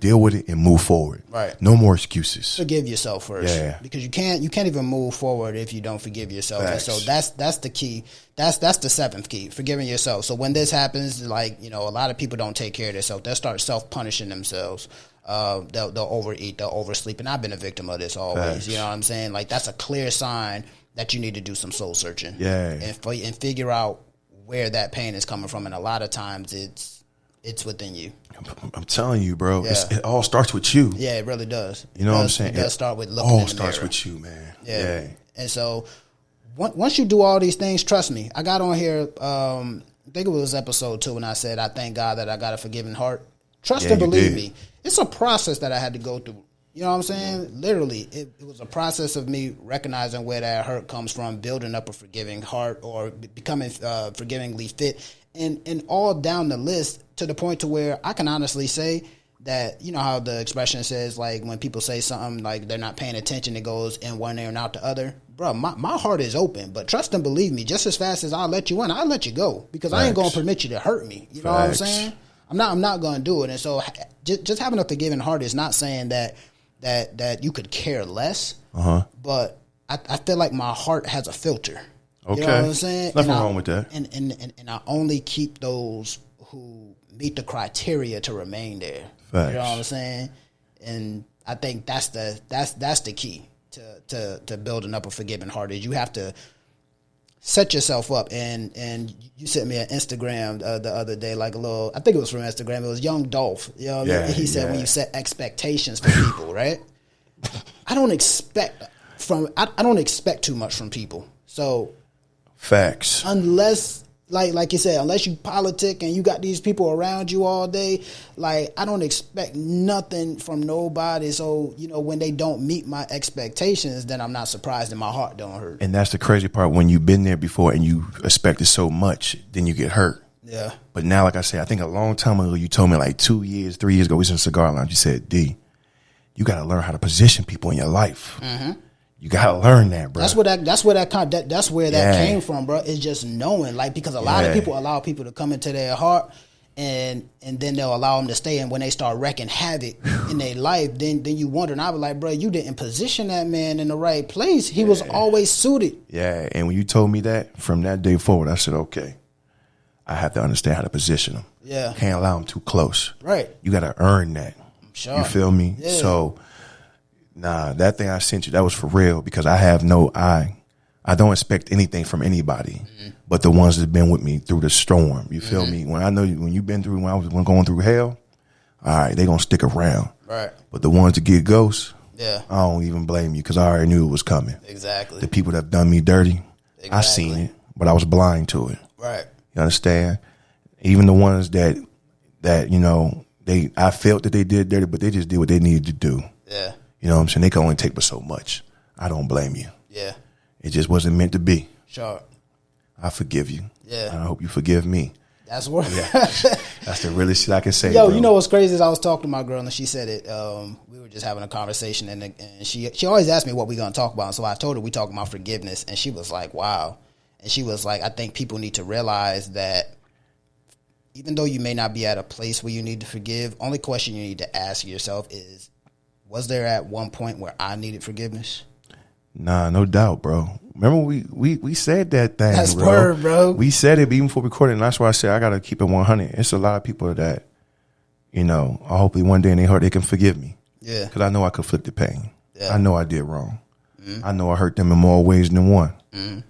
Deal with it and move forward. Right. No more excuses. Forgive yourself first. Yeah. Because you can't even move forward if you don't forgive yourself. Facts. And so that's the key. That's the seventh key, forgiving yourself. So when this happens, like, you know, a lot of people don't take care of themselves. They'll start self-punishing themselves. They'll overeat, they'll oversleep. And I've been a victim of this always. Facts. You know what I'm saying? Like, that's a clear sign that you need to do some soul searching. Yeah. And figure out where that pain is coming from. And a lot of times it's within you. I'm telling you, bro. Yeah. It all starts with you. Yeah, it really does. You know what I'm saying? It does start with looking all in the starts mirror. with you, man. Yeah. And so once you do all these things, trust me, I got on here, I think it was episode 2, and I said, I thank God that I got a forgiving heart. Trust and believe me. It's a process that I had to go through. You know what I'm saying? Literally, it was a process of me recognizing where that hurt comes from, building up a forgiving heart, or becoming forgivingly fit, and all down the list to the point to where I can honestly say that, you know how the expression says, like, when people say something like they're not paying attention, it goes in one ear and out the other. Bro, my heart is open, but trust and believe me, just as fast as I'll let you in, I'll let you go, because I ain't going to permit you to hurt me. You know what I'm saying? I'm not going to do it. And so just having a forgiving heart is not saying that you could care less, but I feel like my heart has a filter. Okay. You know what I'm saying? Nothing wrong with that. And I only keep those who meet the criteria to remain there. Facts. You know what I'm saying? And I think that's the key to building up a forgiving heart is you have to set yourself up. And you sent me an Instagram the other day, like a little, I think it was from Instagram. It was Young Dolph. You know what I mean? He said when you set expectations for people, right? I don't expect too much from people. So facts. Unless like you said, unless you politic and you got these people around you all day, like I don't expect nothing from nobody. So, you know, when they don't meet my expectations, then I'm not surprised and my heart don't hurt. And that's the crazy part. When you've been there before and you expected so much, then you get hurt. Yeah. But now, like I said, I think a long time ago, you told me like 2 years, 3 years ago, we was in a cigar lounge. You said, D, you got to learn how to position people in your life. Mm-hmm. You gotta learn that, bro. That's where that came from, bro. It's just knowing, like, because a lot of people allow people to come into their heart, and then they'll allow them to stay. And when they start wrecking havoc in their life, then you wonder. And I was like, bro, you didn't position that man in the right place. He was always suited. Yeah, and when you told me that, from that day forward, I said, okay, I have to understand how to position him. Yeah, can't allow him too close. Right, you got to earn that. Sure, you feel me? Yeah. So. Nah, that thing I sent you, that was for real because I don't expect anything from anybody but the ones that been with me through the storm. You feel me? When I know when you've been through, when I was going through hell, all right, they gonna stick around. Right. But the ones that get ghosts, I don't even blame you because I already knew it was coming. Exactly. The people that have done me dirty, I seen it, but I was blind to it. Right. You understand? Even the ones that you know, I felt that they did dirty, but they just did what they needed to do. Yeah. You know what I'm saying? They can only take but so much. I don't blame you. Yeah. It just wasn't meant to be. Sure. I forgive you. Yeah. And I hope you forgive me. That's what. Yeah. That's the realest shit I can say. Yo, bro. You know what's crazy is I was talking to my girl and she said it. We were just having a conversation and she always asked me what we gonna talk about. And so I told her we talking about forgiveness, and she was like, "Wow." And she was like, "I think people need to realize that even though you may not be at a place where you need to forgive, only question you need to ask yourself is, was there at one point where I needed forgiveness?" Nah, no doubt, bro. Remember we said that thing, That's bro. word, bro. We said it even before recording, and that's why I said I gotta keep it 100. It's a lot of people that, you know, hopefully one day in their heart they can forgive me. Yeah. Because I know I conflicted pain. Yeah. I know I did wrong. Mm-hmm. I know I hurt them in more ways than one. Mm-hmm.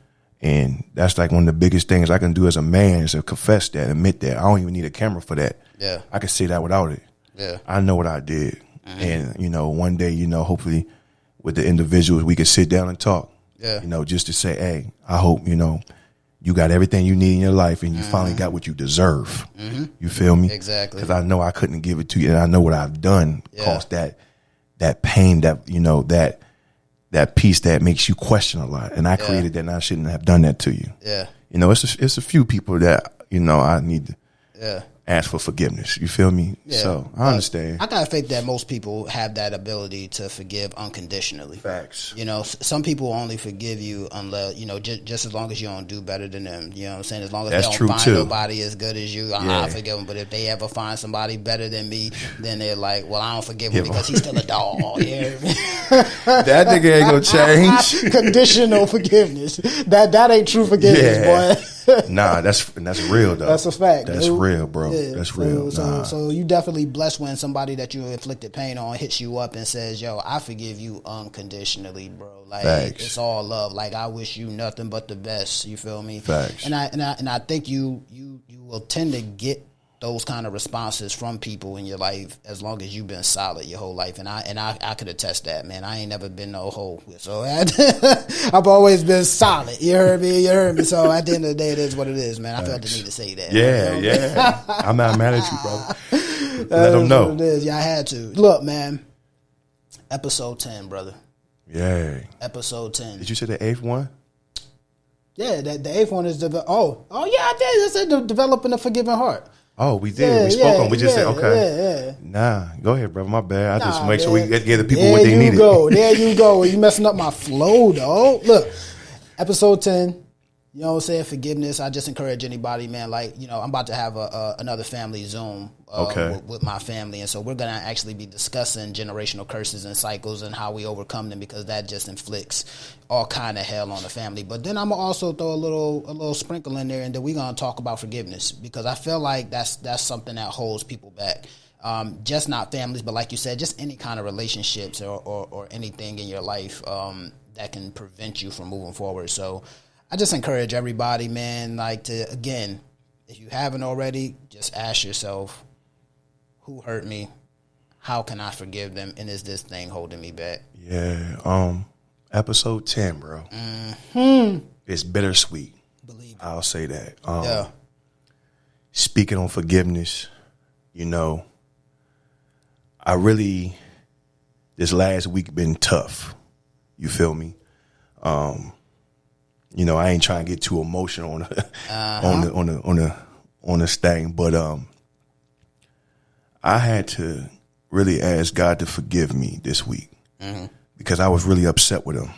And that's like one of the biggest things I can do as a man is to confess that, admit that. I don't even need a camera for that. Yeah. I can say that without it. Yeah. I know what I did. And, you know, one day, you know, hopefully with the individuals, we can sit down and talk. Yeah. You know, just to say, hey, I hope, you know, you got everything you need in your life and you finally got what you deserve. You feel me? Exactly. Because I know I couldn't give it to you, and I know what I've done caused that pain, that, you know, that piece that makes you question a lot. And I created that, and I shouldn't have done that to you. Yeah. You know, it's a few people that, you know, I need to ask for forgiveness. You feel me? Yeah. So I understand. I got faith that most people have that ability to forgive unconditionally. Facts. You know, some people only forgive you unless, you know, just as long as you don't do better than them. You know what I'm saying? As long as they don't find nobody as good as you, I forgive them. But if they ever find somebody better than me, then they're like, well, I don't forgive him because he's still a dog. Yeah. That nigga ain't gonna change. Conditional forgiveness. That ain't true forgiveness, boy. Nah, that's real though. That's a fact. That's dude. real, bro. Yeah. That's real. So you definitely blessed when somebody that you inflicted pain on hits you up and says, "Yo, I forgive you unconditionally, bro. Like Facts. It's all love. Like I wish you nothing but the best." You feel me? Facts. And I think you will tend to get those kind of responses from people in your life as long as you've been solid your whole life. And I could attest that, man. I ain't never been no hoe. So I've always been solid. You heard me? So at the end of the day, it is what it is, man. I felt the need to say that. Yeah. I'm not mad at you, brother. Let them know. What it is. Yeah, I had to. Look, man. Episode 10, brother. Yeah. Episode 10. Did you say the 8th one? Yeah, the 8th one is yeah, I did. I said developing a forgiving heart. Oh, we did. Yeah, we spoke on. We just said, okay. Yeah. Nah, go ahead, brother. My bad. I just make sure we give the people what they needed. There you go. You messing up my flow, though. Look, episode 10, You know what I'm saying? Forgiveness. I just encourage anybody, man. Like, you know, I'm about to have another family Zoom with my family. And so we're going to actually be discussing generational curses and cycles and how we overcome them, because that just inflicts all kind of hell on the family. But then I'm going to also throw a little sprinkle in there, and then we're going to talk about forgiveness, because I feel like that's something that holds people back. Just not families, but like you said, just any kind of relationships or anything in your life that can prevent you from moving forward. So I just encourage everybody, man, like to, again, if you haven't already, just ask yourself, who hurt me? How can I forgive them? And is this thing holding me back? Yeah. Episode 10, bro. It's bittersweet. Believe it. I'll say that. Yeah. Speaking on forgiveness, you know, this last week been tough. You feel me? You know, I ain't trying to get too emotional on this thing, but I had to really ask God to forgive me this week because I was really upset with him.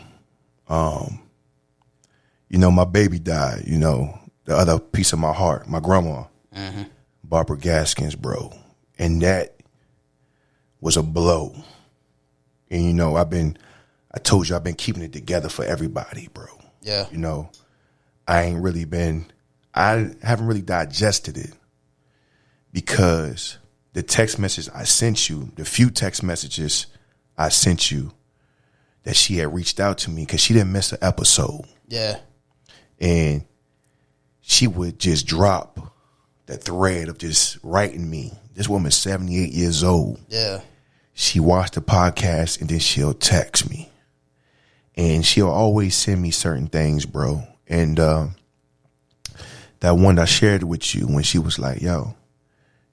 You know, my baby died, you know, the other piece of my heart, my grandma, Barbara Gaskins, bro. And that was a blow. And, you know, I told you I've been keeping it together for everybody, bro. Yeah. You know, I haven't really digested it, because the text message I sent you, the few text messages I sent you, that she had reached out to me because she didn't miss an episode. Yeah. And she would just drop the thread of just writing me. This woman's 78 years old. Yeah. She watched the podcast and then she'll text me. And she'll always send me certain things, bro. And that one I shared with you when she was like, yo,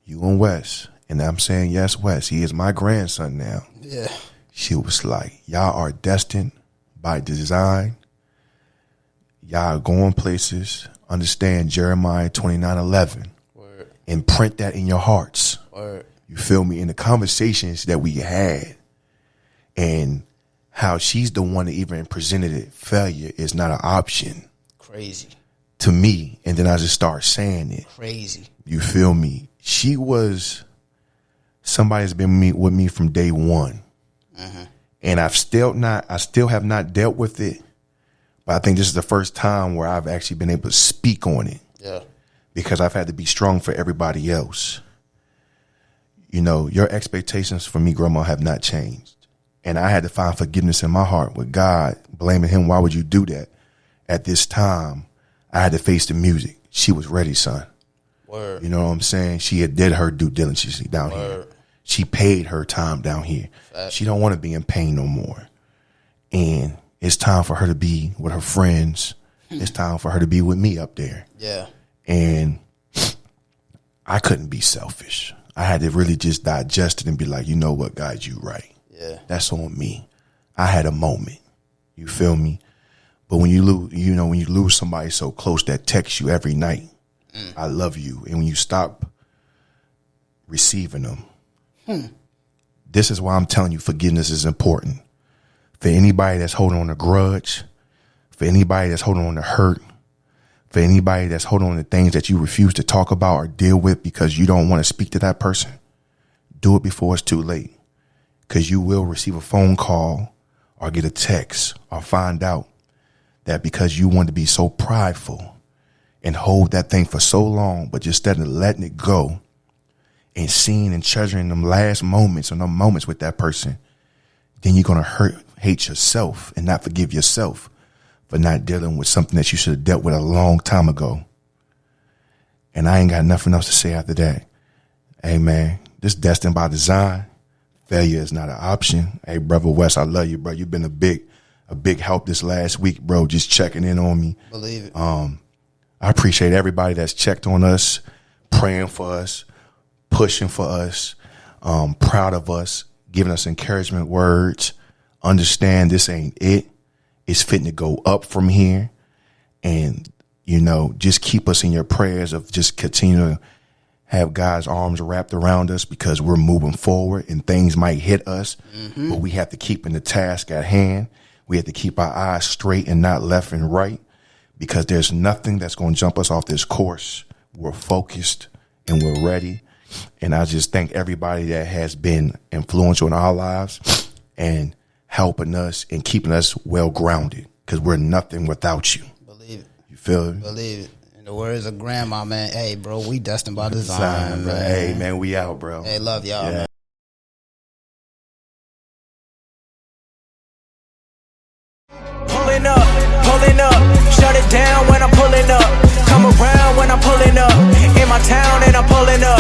you and Wes. And I'm saying, yes, Wes, he is my grandson now. Yeah. She was like, y'all are destined by design. Y'all are going places. Understand Jeremiah 29:11. Word. And print that in your hearts. Word. You feel me? In the conversations that we had, and how she's the one that even presented it, failure is not an option. Crazy. To me. And then I just start saying it. Crazy. You feel me? She was somebody that's been with me from day one. And I still have not dealt with it. But I think this is the first time where I've actually been able to speak on it. Yeah. Because I've had to be strong for everybody else. You know, your expectations for me, Grandma, have not changed. And I had to find forgiveness in my heart with God, blaming him. Why would you do that? At this time, I had to face the music. She was ready, son. Word. You know what I'm saying? She had did her due diligence down here. She paid her time down here. Fact. She don't want to be in pain no more. And it's time for her to be with her friends. It's time for her to be with me up there. Yeah. And I couldn't be selfish. I had to really just digest it and be like, you know what, God, you right. Yeah. That's on me. I had a moment. You feel me? But when you lose somebody so close that texts you every night, I love you. And when you stop receiving them, this is why I'm telling you forgiveness is important. For anybody that's holding on a grudge, for anybody that's holding on to hurt, for anybody that's holding on to things that you refuse to talk about or deal with because you don't want to speak to that person, do it before it's too late. Because you will receive a phone call or get a text or find out that because you want to be so prideful and hold that thing for so long, but just instead of letting it go and seeing and treasuring them last moments or them moments with that person, then you're going to hate yourself and not forgive yourself for not dealing with something that you should have dealt with a long time ago. And I ain't got nothing else to say after that. Hey, man, this destined by design. Failure is not an option. Hey, brother Wes, I love you, bro. You've been a big help this last week, bro, just checking in on me. Believe it. I appreciate everybody that's checked on us, praying for us, pushing for us, proud of us, giving us encouragement words. Understand this ain't it. It's fitting to go up from here. And, you know, just keep us in your prayers of just continue to have God's arms wrapped around us, because we're moving forward and things might hit us, but we have to keep in the task at hand. We have to keep our eyes straight and not left and right, because there's nothing that's going to jump us off this course. We're focused and we're ready. And I just thank everybody that has been influential in our lives and helping us and keeping us well grounded, because we're nothing without you. Believe it. You feel it? Believe it. In the words of grandma, man, hey, bro, we destined by design, bro. man. Hey, man, we out, bro. Hey, love y'all, man. Pulling up, shut it down when I'm pulling up. Come around when I'm pulling up. In my town and I'm pulling up.